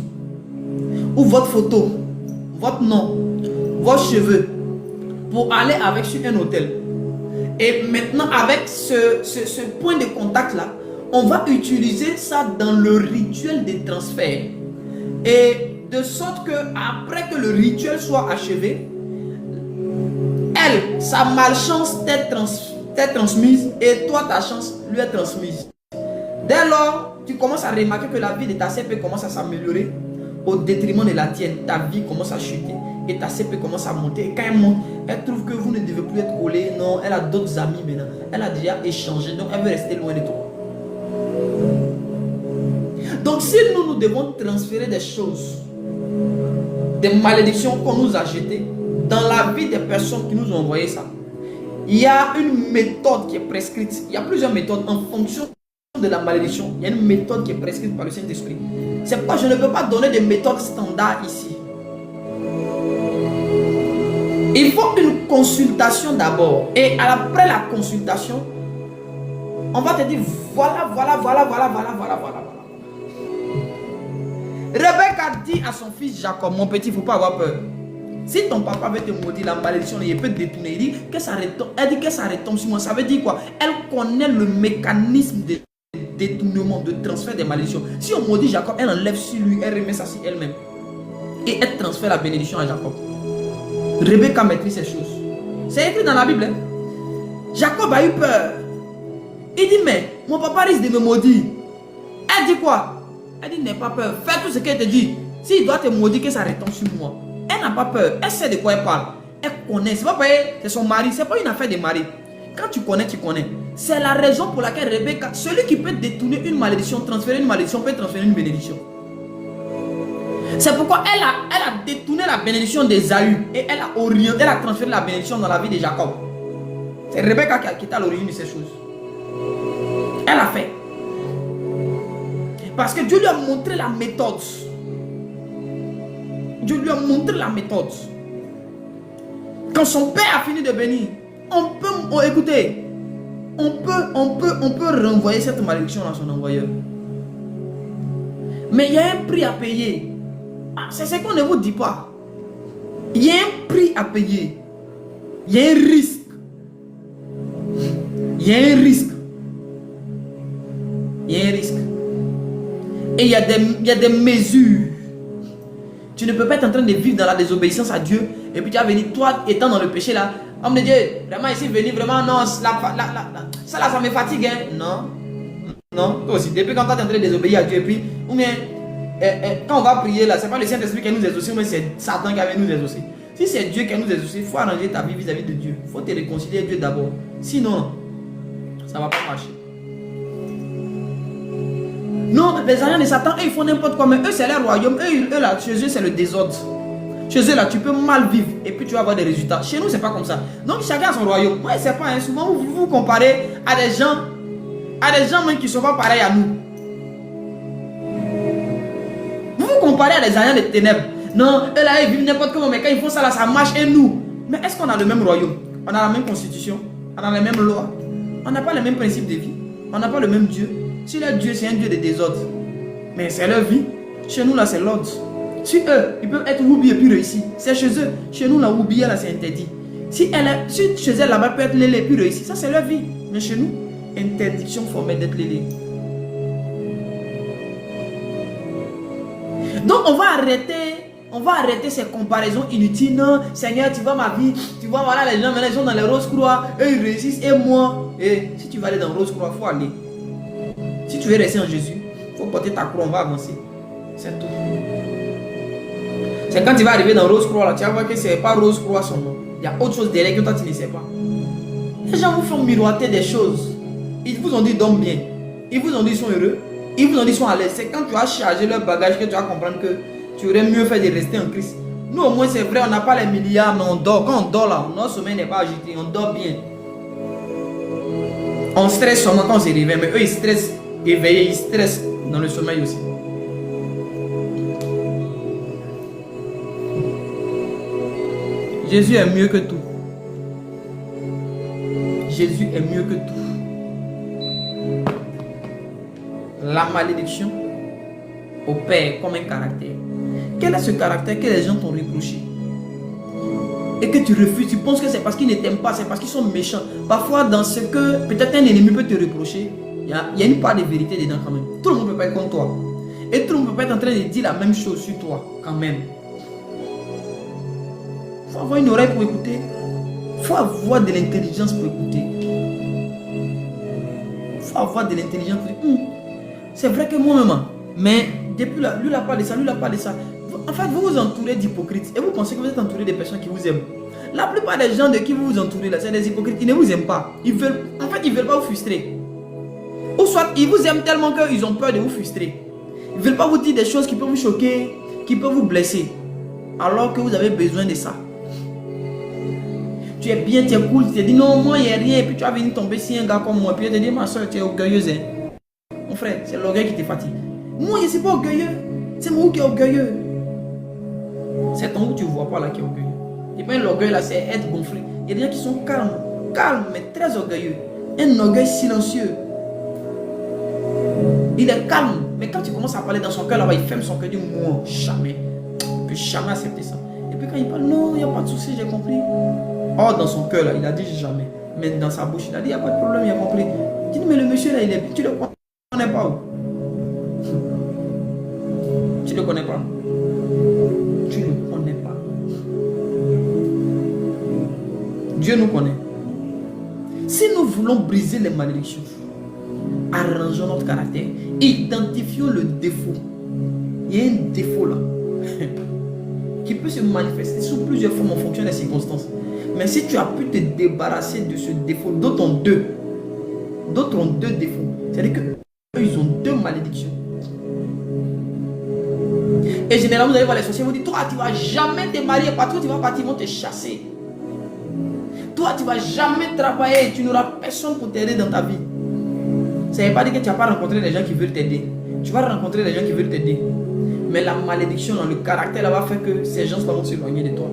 ou votre photo, votre nom, vos cheveux, pour aller avec sur un hôtel. Et maintenant, avec ce point de contact là, on va utiliser ça dans le rituel des transferts. Et de sorte que après que le rituel soit achevé, elle, sa malchance t'est transmise et toi, ta chance lui est transmise. Dès lors, tu commences à remarquer que la vie de ta CP commence à s'améliorer au détriment de la tienne. Ta vie commence à chuter et ta CP commence à monter. Et quand elle monte, elle trouve que vous ne devez plus être collés. Non, elle a d'autres amis maintenant. Elle a déjà échangé, donc elle veut rester loin de toi. Donc si nous devons transférer des choses, des malédictions qu'on nous a jetées dans la vie des personnes qui nous ont envoyé ça, il y a une méthode qui est prescrite. Il y a plusieurs méthodes en fonction de la malédiction. Il y a une méthode qui est prescrite par le Saint-Esprit. C'est pourquoi je ne peux pas donner des méthodes standards ici. Il faut une consultation d'abord. Et après la consultation, on va te dire voilà. Rebecca dit à son fils Jacob, mon petit, il ne faut pas avoir peur. Si ton papa veut te maudire, la malédiction, il peut te détourner. Il dit que ça retombe, elle dit que ça retombe sur moi. Ça veut dire quoi? Elle connaît le mécanisme de détournement, de transfert des malédictions. Si on maudit Jacob, elle enlève sur lui, elle remet ça sur elle-même. Et elle transfère la bénédiction à Jacob. Rebecca maîtrise ces choses. C'est écrit dans la Bible. Hein? Jacob a eu peur. Il dit, mais mon papa risque de me maudire. Elle dit quoi? Elle dit, n'aie pas peur. Fais tout ce qu'elle te dit. S'il doit te maudire, que ça retombe sur moi. Elle n'a pas peur. Elle sait de quoi elle parle. Elle connaît. C'est pas parce que c'est son mari. C'est pas une affaire de mari. Quand tu connais, tu connais. C'est la raison pour laquelle Rebecca, celui qui peut détourner une malédiction, transférer une malédiction, peut transférer une bénédiction. C'est pourquoi elle a détourné la bénédiction d'Ésaü et elle a transféré la bénédiction dans la vie de Jacob. C'est Rebecca qui est à l'origine de ces choses. Elle a fait. Parce que Dieu lui a montré la méthode. Dieu lui a montré la méthode. Quand son père a fini de bénir, écoutez, on peut renvoyer cette malédiction à son envoyeur. Mais il y a un prix à payer. C'est ce qu'on ne vous dit pas. Il y a un prix à payer. Il y a un risque. Il y a un risque. Il y a un risque. Et il y a des mesures. Tu ne peux pas être en train de vivre dans la désobéissance à Dieu. Et puis tu vas venir, toi étant dans le péché là. Homme de Dieu, vraiment ici venir, vraiment non, ça là, ça me fatigue. Hein? Non. Non, toi aussi. Depuis quand tu es en train de désobéir à Dieu, et puis, ou bien, quand on va prier là, c'est pas le Saint-Esprit qui nous exauce, mais c'est Satan qui va nous exaucer. Si c'est Dieu qui nous exauce, il faut arranger ta vie vis-à-vis de Dieu. Il faut te réconcilier avec Dieu d'abord. Sinon, ça ne va pas marcher. Non, les agents de Satan, eux, ils font n'importe quoi, mais eux, c'est leur royaume. Eux là, chez eux, c'est le désordre. Chez eux, là, tu peux mal vivre et puis tu vas avoir des résultats. Chez nous, c'est pas comme ça. Donc, chacun a son royaume. Moi, c'est pas, hein, souvent, vous vous comparez à des gens même qui ne sont pas pareils à nous. Vous vous comparez à des agents de ténèbres. Non, eux là, ils vivent n'importe comment, mais quand ils font ça là, ça marche. Et nous, mais est-ce qu'on a le même royaume? On a la même constitution? On a les mêmes lois? On n'a pas les mêmes principes de vie? On n'a pas le même Dieu? Si leur Dieu, c'est un Dieu de désordre, mais c'est leur vie. Chez nous, là, c'est l'ordre. Si eux, ils peuvent être Woubi et puis réussir, c'est chez eux. Chez nous, la Woubi, là, c'est interdit. Si chez elle, là-bas, peut être Lélé et puis réussir, ça, c'est leur vie. Mais chez nous, interdiction formelle d'être Lélé. Donc, on va On va arrêter ces comparaisons inutiles. Non, Seigneur, tu vois ma vie. Tu vois, voilà, les gens maintenant, ils sont dans les Rose-Croix. Eux, ils réussissent. Et moi, et si tu vas aller dans Rose-Croix, il faut aller. Si tu veux rester en Jésus, il faut porter ta croix, on va avancer. C'est tout. C'est quand tu vas arriver dans Rose-Croix, là, tu vas voir que ce n'est pas Rose-Croix son nom. Il y a autre chose derrière que toi, tu ne sais pas. Les gens vous font miroiter des choses. Ils vous ont dit dorme bien. Ils vous ont dit ils sont heureux. Ils vous ont dit ils sont à l'aise. C'est quand tu as chargé leur bagage que tu vas comprendre que tu aurais mieux fait de rester en Christ. Nous au moins c'est vrai, on n'a pas les milliards, mais on dort. Quand on dort là, notre sommeil n'est pas agité, on dort bien. On stresse seulement quand on se réveille, mais eux ils stressent éveillés, ils stressent dans le sommeil aussi. Jésus est mieux que tout. Jésus est mieux que tout. La malédiction opère comme un caractère. Quel est ce caractère que les gens t'ont reproché? Et que tu refuses, tu penses que c'est parce qu'ils ne t'aiment pas, c'est parce qu'ils sont méchants. Parfois, dans ce que peut-être un ennemi peut te reprocher, il y a une part de vérité dedans quand même. Tout le monde ne peut pas être comme toi. Et tout le monde ne peut pas être en train de dire la même chose sur toi quand même. Il faut avoir une oreille pour écouter. Il faut avoir de l'intelligence pour écouter. Il faut avoir de l'intelligence pour dire, c'est vrai que moi-même, mais depuis là, lui n'a pas de ça, lui n'a pas de ça. En fait, vous vous entourez d'hypocrites et vous pensez que vous êtes entouré de personnes qui vous aiment. La plupart des gens de qui vous vous entourez là, c'est des hypocrites, ils ne vous aiment pas. En fait, ils ne veulent pas vous frustrer. Ou soit, ils vous aiment tellement qu'ils ont peur de vous frustrer. Ils ne veulent pas vous dire des choses qui peuvent vous choquer, qui peuvent vous blesser. Alors que vous avez besoin de ça. Tu es bien, tu es cool, tu te dis non, moi il n'y a rien. Et puis tu vas venir tomber sur un gars comme moi. Puis tu te dis, ma soeur, tu es orgueilleuse. Hein? Mon frère, c'est l'orgueil qui te fatigue. Moi, je ne suis pas orgueilleux. C'est moi qui est orgueilleux. C'est ton que tu ne vois pas là qui est orgueilleux. Et bien l'orgueil là, c'est être gonflé. Il y a des gens qui sont calmes, mais très orgueilleux. Un orgueil silencieux. Il est calme, mais quand tu commences à parler dans son cœur là-bas, il ferme son cœur, il dit moi, jamais. Je ne peux jamais accepter ça. Et puis quand il parle, non, il n'y a pas de souci, j'ai compris. Or, dans son cœur là, il a dit jamais. Mais dans sa bouche, il a dit, il n'y a pas de problème, il a compris. Il dit, mais le monsieur là, il est, tu le connais pas où? Tu ne le connais pas. Tu ne le connais pas. Dieu nous connaît. Si nous voulons briser les malédictions, arrangeons notre caractère, identifions le défaut. Il y a un défaut là qui peut se manifester sous plusieurs formes en fonction des circonstances. Mais si tu as pu te débarrasser de ce défaut, d'autres ont deux. D'autres ont deux défauts. C'est-à-dire qu'eux, ils ont deux malédictions. Et généralement, vous allez voir les sorciers, vous disent, toi, tu ne vas jamais te marier, partout tu vas partir, ils vont te chasser. Toi, tu ne vas jamais travailler, tu n'auras personne pour t'aider dans ta vie. Ça ne veut pas dire que tu n'as pas rencontré des gens qui veulent t'aider. Tu vas rencontrer des gens qui veulent t'aider. Mais la malédiction dans le caractère là, va faire que ces gens vont s'éloigner de toi.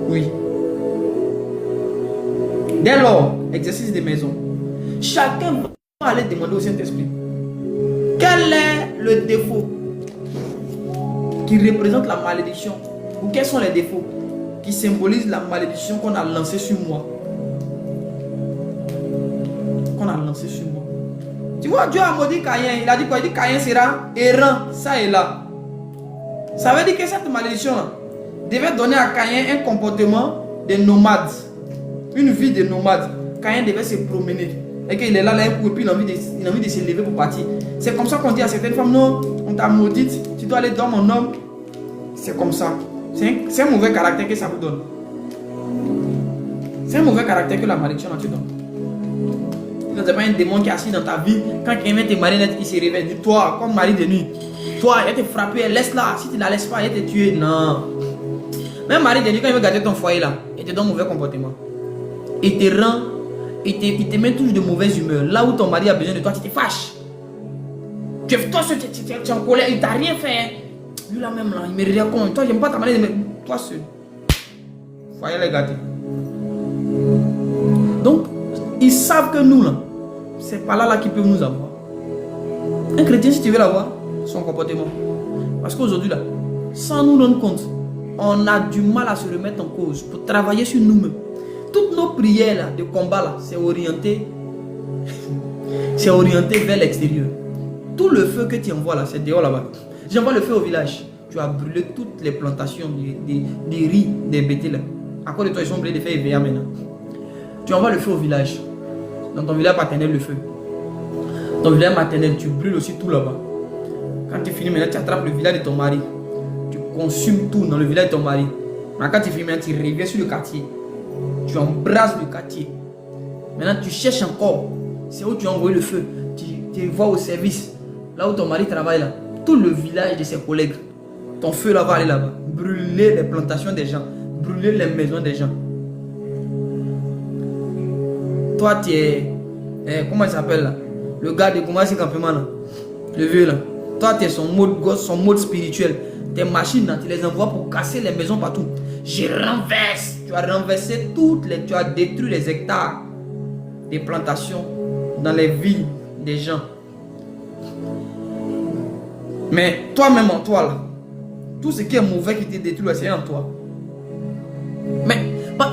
Oui. Dès lors, exercice de maison. Chacun va aller demander au Saint-Esprit quel est le défaut qui représente la malédiction, ou quels sont les défauts qui symbolisent la malédiction qu'on a lancée sur moi. Qu'on a lancé sur moi. Tu vois, Dieu a maudit Caïn. Il a dit quoi? Il dit Caïn sera errant, ça et là. Ça veut dire que cette malédiction devait donner à Caïn un comportement de nomade. Une vie de nomade. Caïn devait se promener. Et qu'il est là, et puis il a envie de se lever pour partir. C'est comme ça qu'on dit à certaines femmes, non, on t'a maudite, tu dois aller dans mon homme. C'est comme ça. C'est un mauvais caractère que ça vous donne. C'est un mauvais caractère que la malédiction tu donne. Ce n'est pas un démon qui est assis dans ta vie. Quand quelqu'un vient te marier, il se réveille. Dis toi, comme mari de nuit. Toi, elle te frappe, laisse-la. Si tu ne la laisses pas, elle te tue. Non. Même mari de nuit, quand il veut garder ton foyer là, il te donne mauvais comportement. Il te rend, il te met toujours de mauvaise humeur. Là où ton mari a besoin de toi, tu te fâches. Tu es en colère, il ne t'a rien fait. Lui là même là, il me raconte. Toi, j'aime pas ta manière de me. Toi seul. Foyer les gâtés. Donc, ils savent que nous là, c'est pas là qu'ils peuvent nous avoir. Un chrétien, si tu veux l'avoir, son comportement. Parce qu'aujourd'hui là, sans nous rendre compte, on a du mal à se remettre en cause pour travailler sur nous-mêmes. Toutes nos prières là, de combat là, c'est orienté vers l'extérieur. Tout le feu que tu envoies là, c'est dehors là-bas. J'envoie le feu au village. tu as brûlé toutes les plantations des riz, des bêtés là. À cause de toi, ils sont obligés de faire éveiller maintenant. Tu envoies le feu au village. Dans ton village paternel, le feu. Ton village maternel, tu brûles aussi tout là-bas. Quand tu finis maintenant, tu attrapes le village de ton mari. Tu consumes tout dans le village de ton mari. Maintenant, quand tu finis maintenant, tu reviens sur le quartier. Tu embrasses le quartier. Maintenant, tu cherches encore. C'est où tu as envoyé le feu. Tu vas au service. Là où ton mari travaille là. Tout le village de ses collègues. Ton feu là va aller là-bas. Brûler les plantations des gens. Brûler les maisons des gens. Toi, tu es... comment il s'appelle là? Le gars de Koumassi Campement là. Le vieux là. Toi, tu es son mode gosse, son mode spirituel. Tes machines là, tu les envoies pour casser les maisons partout. Je renverse. Tu as renversé toutes les... Tu as détruit les hectares des plantations dans les villes des gens. Mais toi-même en toi là, tout ce qui est mauvais qui te détruit, c'est en toi. Mais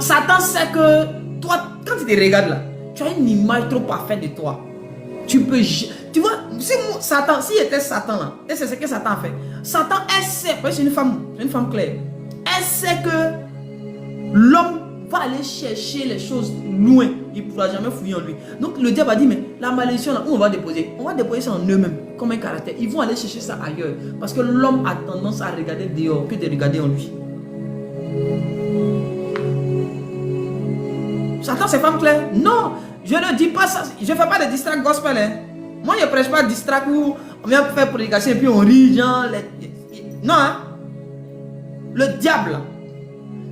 Satan sait que toi, quand tu te regardes là, tu as une image trop parfaite de toi. Tu peux... Tu vois, Satan, s'il était Satan là, et c'est ce que Satan a fait. Satan, elle sait, c'est une femme claire. Elle sait que l'homme va aller chercher les choses loin. Il ne pourra jamais fouiller en lui. Donc le diable a dit, mais la malédiction là, où on va déposer? On va déposer ça en eux-mêmes, comme un caractère. Ils vont aller chercher ça ailleurs. Parce que l'homme a tendance à regarder dehors que de regarder en lui. Satan, c'est femme claire? Non, je ne dis pas ça. Je ne fais pas de distract gospel. Hein. Moi, je ne prêche pas de distract où on vient faire prédication et puis on rit. Genre, non, hein. Le diable,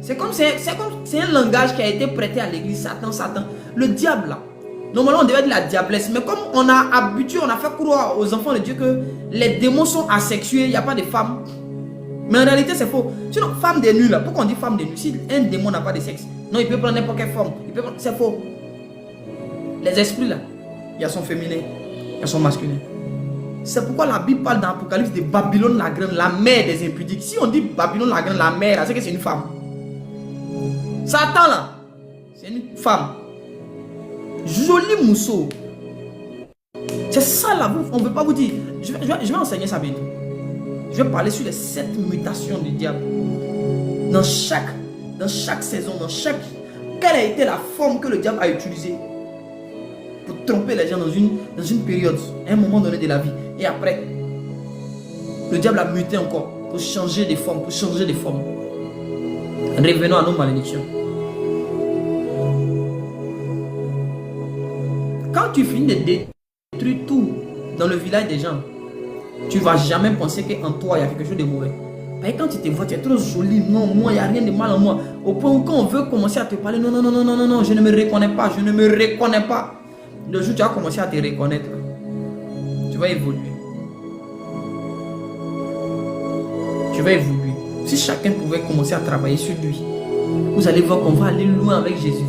c'est un langage qui a été prêté à l'église. Satan, Satan. Le diable, là. Normalement, on devait dire la diablesse. Mais comme on a habitué, on a fait croire aux enfants de Dieu que les démons sont asexués, il n'y a pas de femmes. Mais en réalité, c'est faux. Sinon, femme des nues, là. Pourquoi on dit femme des nues? Si un démon n'a pas de sexe, non, il peut prendre n'importe quelle forme. C'est faux. Les esprits, là, il y a son féminin, il y a son masculin. C'est pourquoi la Bible parle dans l'Apocalypse de Babylone la grande, la mère des impudiques. Si on dit Babylone la grande, la mère, c'est que c'est une femme. Satan, là, c'est une femme. Joli mousseau. C'est ça là, on ne veut pas vous dire. Je vais enseigner ça bientôt. Je vais parler sur les 7 mutations du diable. Dans chaque saison, quelle a été la forme que le diable a utilisée pour tromper les gens dans une période, à un moment donné de la vie. Et après, le diable a muté encore pour changer de forme, Revenons à nos malédictions. Quand tu finis de détruire tout dans le village des gens, tu ne vas jamais penser qu'en toi, il y a quelque chose de mauvais. Mais quand tu te vois, tu es trop jolie. Non, moi, il n'y a rien de mal en moi. Au point où quand on veut commencer à te parler, non, je ne me reconnais pas. Le jour où tu as commencé à te reconnaître, tu vas évoluer. Si chacun pouvait commencer à travailler sur lui, vous allez voir qu'on va aller loin avec Jésus.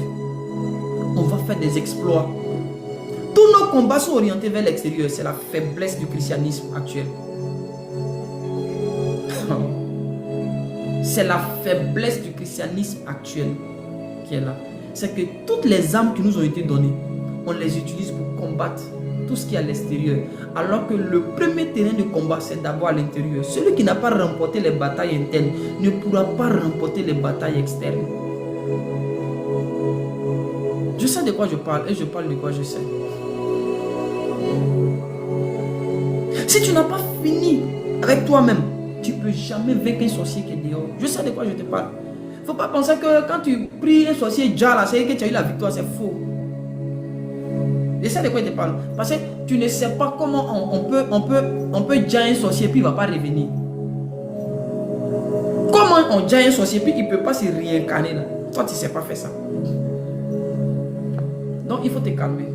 On va faire des exploits. Tous nos combats sont orientés vers l'extérieur. C'est la faiblesse du christianisme actuel. C'est la faiblesse du christianisme actuel qui est là. C'est que toutes les armes qui nous ont été données, on les utilise pour combattre tout ce qui est à l'extérieur. Alors que le premier terrain de combat, c'est d'abord à l'intérieur. Celui qui n'a pas remporté les batailles internes ne pourra pas remporter les batailles externes. Je sais de quoi je parle et je parle de quoi je sais. Si tu n'as pas fini avec toi-même, tu ne peux jamais vaincre un sorcier qui est dehors. Je sais de quoi je te parle. Il ne faut pas penser que quand tu pries un sorcier déjà là, c'est que tu as eu la victoire, c'est faux. Je sais de quoi je te parle. Parce que tu ne sais pas comment on peut déjà un sorcier puis il ne va pas revenir. Comment on déjà un sorcier puis il ne peut pas se réincarner là. Toi tu ne sais pas faire ça. Donc il faut te calmer.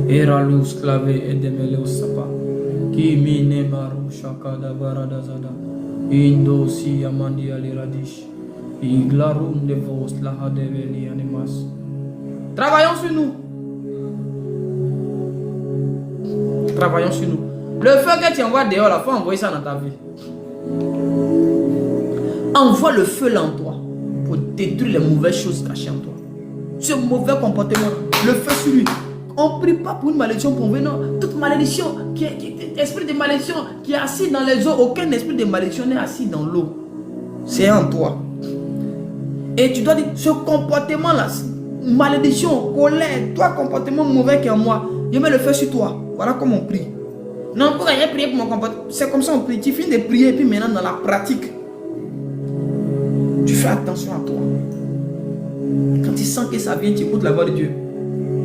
Era luz clave edemele usapa ki mine maru shakada barada zada indo si amandi ali radish iglarun de vos la hadeveli animas. Travaillons sur nous. Le feu que tu envoies dehors, il faut envoyer ça dans ta vie. Envoie le feu là en toi pour détruire les mauvaises choses cachées en toi. Ce mauvais comportement, le feu sur lui. On ne prie pas pour une malédiction pour venir. Toute malédiction, esprit de malédiction qui est assis dans les eaux, aucun esprit de malédiction n'est assis dans l'eau. C'est en toi. Et tu dois dire, ce comportement-là, malédiction, colère, toi, comportement mauvais qui est en moi, je mets le feu sur toi. Voilà comment on prie. Non, pourquoi j'ai prié pour mon comportement? C'est comme ça on prie. Tu finis de prier, et puis maintenant dans la pratique, tu fais attention à toi. Quand tu sens que ça vient, tu écoutes la voix de Dieu.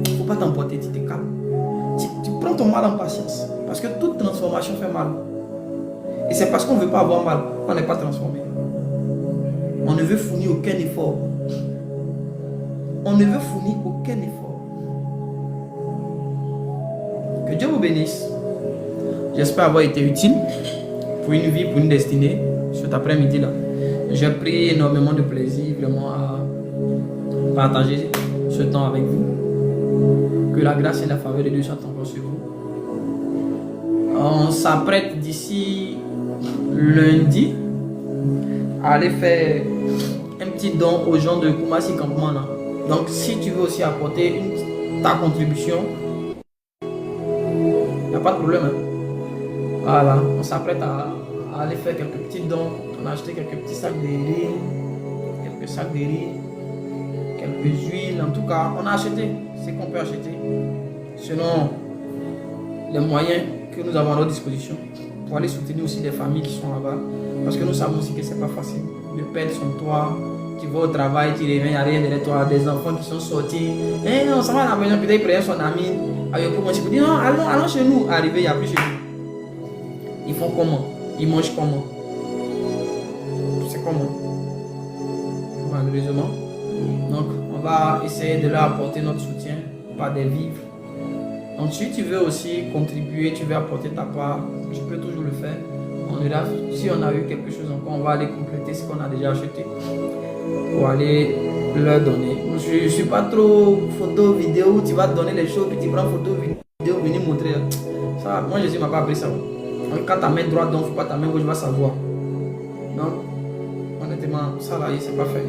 Il ne faut pas t'emporter, tu te calmes. Tu prends ton mal en patience. Parce que toute transformation fait mal. Et c'est parce qu'on ne veut pas avoir mal qu'on n'est pas transformé. On ne veut fournir aucun effort. On ne veut fournir aucun effort. Que Dieu vous bénisse. J'espère avoir été utile pour une vie, pour une destinée, cet après-midi-là. J'ai pris énormément de plaisir vraiment à partager ce temps avec vous. Que la grâce et la faveur de Dieu soient encore sur vous. On s'apprête d'ici lundi à aller faire un petit don aux gens de Koumassi Campement là. Donc si tu veux aussi apporter ta contribution, il n'y a pas de problème. Hein. Voilà, on s'apprête à aller faire quelques petits dons. On a acheté quelques petits sacs de riz, quelques sacs de riz, quelques huiles. En tout cas, on a acheté ce qu'on peut acheter selon les moyens que nous avons à notre disposition pour aller soutenir aussi les familles qui sont là-bas. Parce que nous savons aussi que c'est pas facile de perdre son toit. Tu vas au travail, tu reviens, il n'y a rien derrière toi, des enfants qui sont sortis. Eh non, ça va à la maison, peut-être il prend son ami. Pour moi, je peux dire non, allons chez nous. Arrivé, il n'y a plus chez nous. Ils font comment? Ils mangent comment? C'est comment? Malheureusement. Donc, on va essayer de leur apporter notre soutien par des vivres. Donc, si tu veux aussi contribuer, tu veux apporter ta part, tu peux toujours le faire. Si on a eu quelque chose encore, on va aller compléter ce qu'on a déjà acheté pour aller leur donner. Je ne suis pas trop photo, vidéo, où tu vas te donner les choses, puis tu prends photo, vidéo, venir montrer. Ça, moi, Jésus ne m'a pas appris ça. Donc, quand ta main droite, donc, il ne faut pas ta main gauche, va savoir. Donc, honnêtement, ça là, c'est pas fait.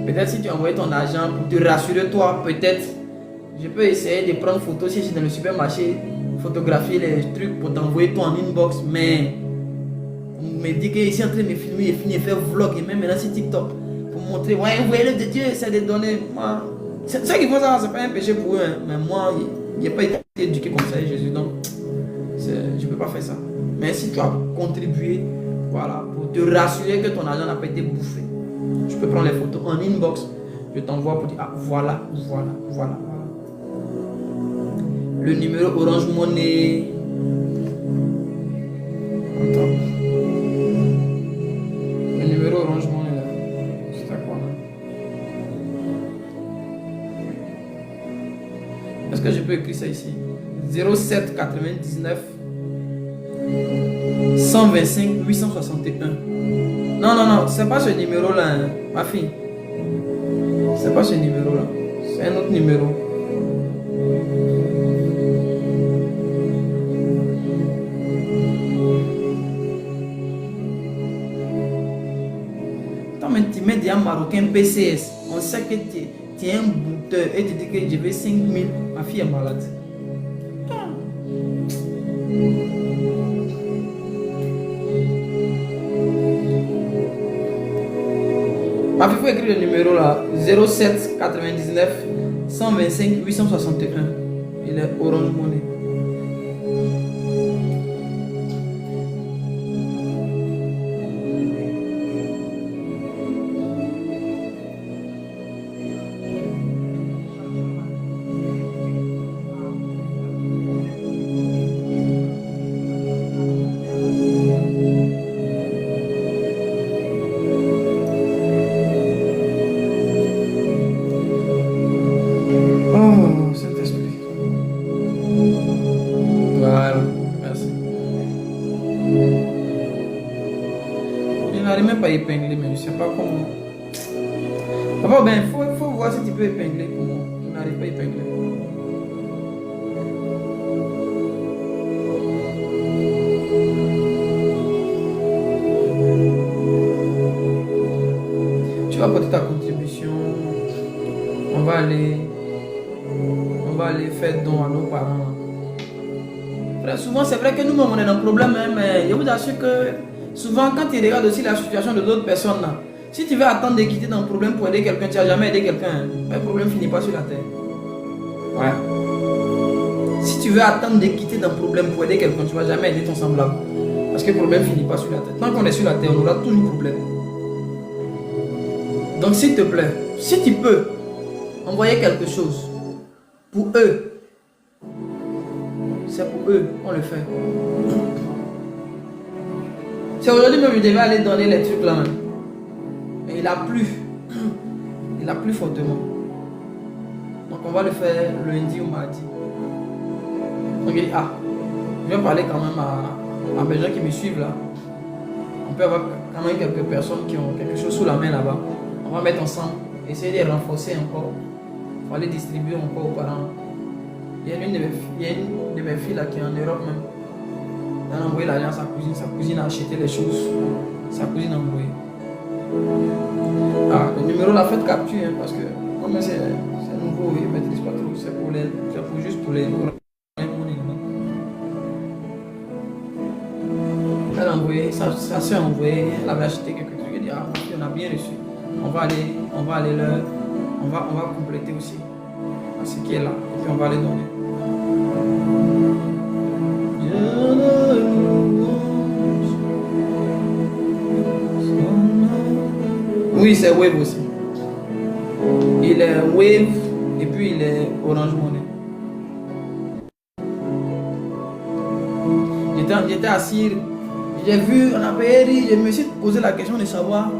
Peut-être si tu envoies ton argent pour te rassurer, toi, peut-être, je peux essayer de prendre photo si je suis dans le supermarché, photographier les trucs pour t'envoyer toi en inbox, mais on me dit qu'il est en train de me filmer, il finit de faire vlog et même maintenant sur TikTok pour montrer, ouais, vous voyez le de Dieu, c'est de donner. Moi, c'est ça qu'il faut savoir, c'est pas un péché pour eux, hein, mais moi, il n'y a pas été éduqué comme ça, Jésus, donc je ne peux pas faire ça. Mais si tu as contribué, voilà, pour te rassurer que ton argent n'a pas été bouffé, je peux prendre les photos en inbox, je t'envoie pour dire, ah, voilà. Le numéro Orange Money. Attends. Le numéro Orange Money là. C'est à quoi là? Est-ce que je peux écrire ça ici? 07 99 125 861. Non, c'est pas ce numéro là, hein, ma fille. C'est pas ce numéro là. C'est un autre numéro. Tu mets des Marocain PCS, on sait que tu es un bouteur et tu dis que je veux 5 000, ma fille est malade. Ma fille, il faut écrire le numéro là, 07 99 125 861. Il est Orange Money. Épingler, mais je sais pas comment. D'abord, ben, faut voir si tu peux épingler pour moi. Je n'arrive pas à épingler. vas apporter ta contribution. On va aller faire don à nos parents. Frère, souvent, c'est vrai que nous-mêmes, on est dans le problème, hein, mais je vous assure que souvent, quand tu regardes aussi la situation de d'autres personnes, là, si tu veux attendre de quitter dans le problème pour aider quelqu'un, tu n'as jamais aidé quelqu'un. Hein, le problème ne finit pas sur la terre. Ouais. Si tu veux attendre de quitter dans le problème pour aider quelqu'un, tu ne vas jamais aider ton semblable. Parce que le problème ne finit pas sur la terre. Tant qu'on est sur la terre, on aura toujours problème. Donc, s'il te plaît, si tu peux envoyer quelque chose pour eux, c'est pour eux, on le fait. C'est aujourd'hui même, je devais aller donner les trucs là même. Et il a plu. Il a plu fortement. Donc on va le faire lundi ou mardi. Donc il dit, ah, je vais parler quand même à mes gens qui me suivent là. On peut avoir quand même quelques personnes qui ont quelque chose sous la main là-bas. On va mettre ensemble, essayer de renforcer encore. Il faut aller distribuer encore aux parents. Il y a une de mes filles là qui est en Europe même. Elle a envoyé l'argent à sa cousine. Sa cousine a acheté les choses. Sa cousine a envoyé. Ah, le numéro là, faites capture hein, parce que comme c'est nouveau, ils ne maîtrisent pas trop. C'est pour juste pour les. Elle a envoyé, sa soeur a envoyé, elle avait acheté quelques trucs. Elle dit, ah, on a bien reçu. On va compléter aussi à ce qui est là. Et puis on va les donner. Oui, c'est Wave aussi. Il est Wave et puis il est Orange Money. J'étais assis, j'ai vu, on avait ri, je me suis posé la question de savoir.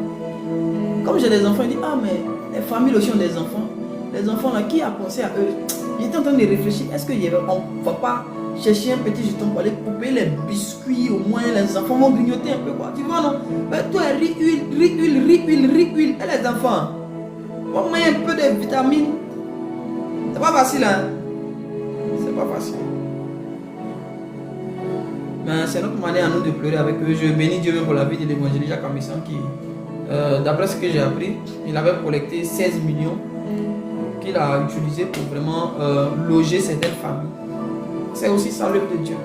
Comme j'ai des enfants, je dis, ah mais les familles aussi ont des enfants. Les enfants là, qui a pensé à eux? J'étais en train de réfléchir, est-ce qu'on ne va pas chercher un petit jeton pour aller couper les biscuits, au moins les enfants vont grignoter un peu quoi. Tu vois non? Mais toi, riz, huile. Et les enfants, on met un peu de vitamines. C'est pas facile hein? C'est pas facile. Mais c'est notre manière à nous de pleurer avec eux. Je bénis Dieu même pour la vie de l'évangéliste Jacques Amissan qui, d'après ce que j'ai appris, il avait collecté 16 millions qu'il a utilisé pour vraiment loger certaines familles. C'est aussi ça l'œuvre de Dieu.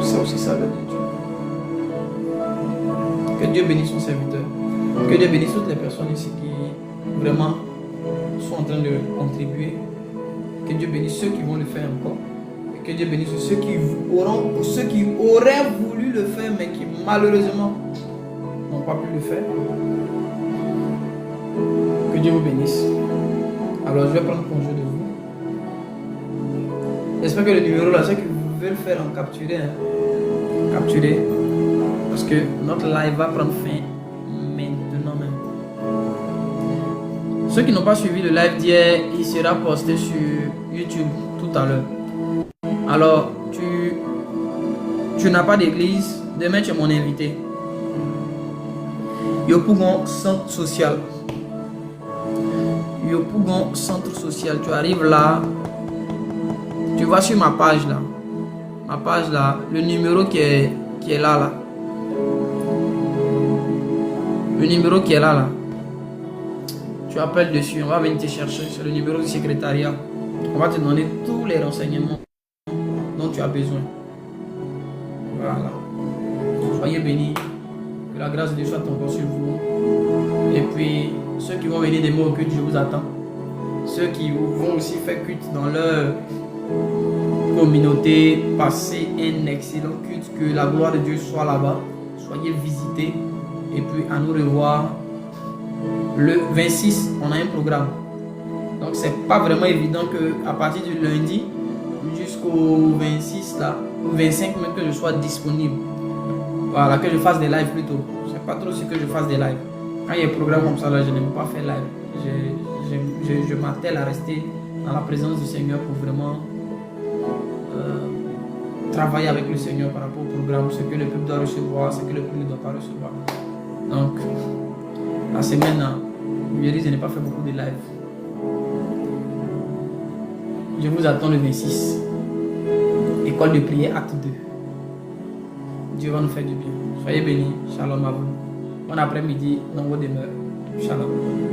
C'est aussi ça l'œuvre de Dieu. Que Dieu bénisse son serviteur. Que Dieu bénisse toutes les personnes ici qui vraiment sont en train de contribuer. Que Dieu bénisse ceux qui vont le faire encore. Et que Dieu bénisse ceux qui auraient voulu le faire mais qui malheureusement n'ont pas pu le faire. Que Dieu vous bénisse. Alors je vais prendre congé de vous. J'espère que le numéro là, ceux qui veulent le faire en capturer, hein. Capturer. Parce que notre live va prendre fin maintenant même. Ceux qui n'ont pas suivi le live d'hier, il sera posté sur YouTube tout à l'heure. Alors, tu n'as pas d'église, demain tu es mon invité. Yopougon Centre Social. Yopougon Centre Social. Tu arrives là. Tu vas sur ma page là. Ma page là. Le numéro qui est là. Le numéro qui est là. Tu appelles dessus. On va venir te chercher. C'est le numéro du secrétariat. On va te donner tous les renseignements dont tu as besoin. Voilà. Soyez bénis. Que la grâce de Dieu soit encore sur vous. Et puis, ceux qui vont venir des mots au culte, je vous attends. Ceux qui vont aussi faire culte dans leur communauté, passer un excellent culte, que la gloire de Dieu soit là-bas. Soyez visités. Et puis, à nous revoir. Le 26, on a un programme. Donc, c'est pas vraiment évident qu'à partir du lundi jusqu'au 26, là, ou 25 même, que je sois disponible. Voilà, que je fasse des lives plutôt. Je sais pas trop si que je fasse des lives. Quand il y a un programme comme ça, là, je n'aime pas faire live. Je m'attelle à rester dans la présence du Seigneur pour vraiment travailler avec le Seigneur par rapport au programme, ce que le peuple doit recevoir, ce que le peuple ne doit pas recevoir. Donc, la semaine, je n'ai pas fait beaucoup de live. Je vous attends le 26. École de prière, acte 2. Dieu va nous faire du bien. Soyez bénis. Shalom à vous. Bon après-midi dans vos demeures. Shalom.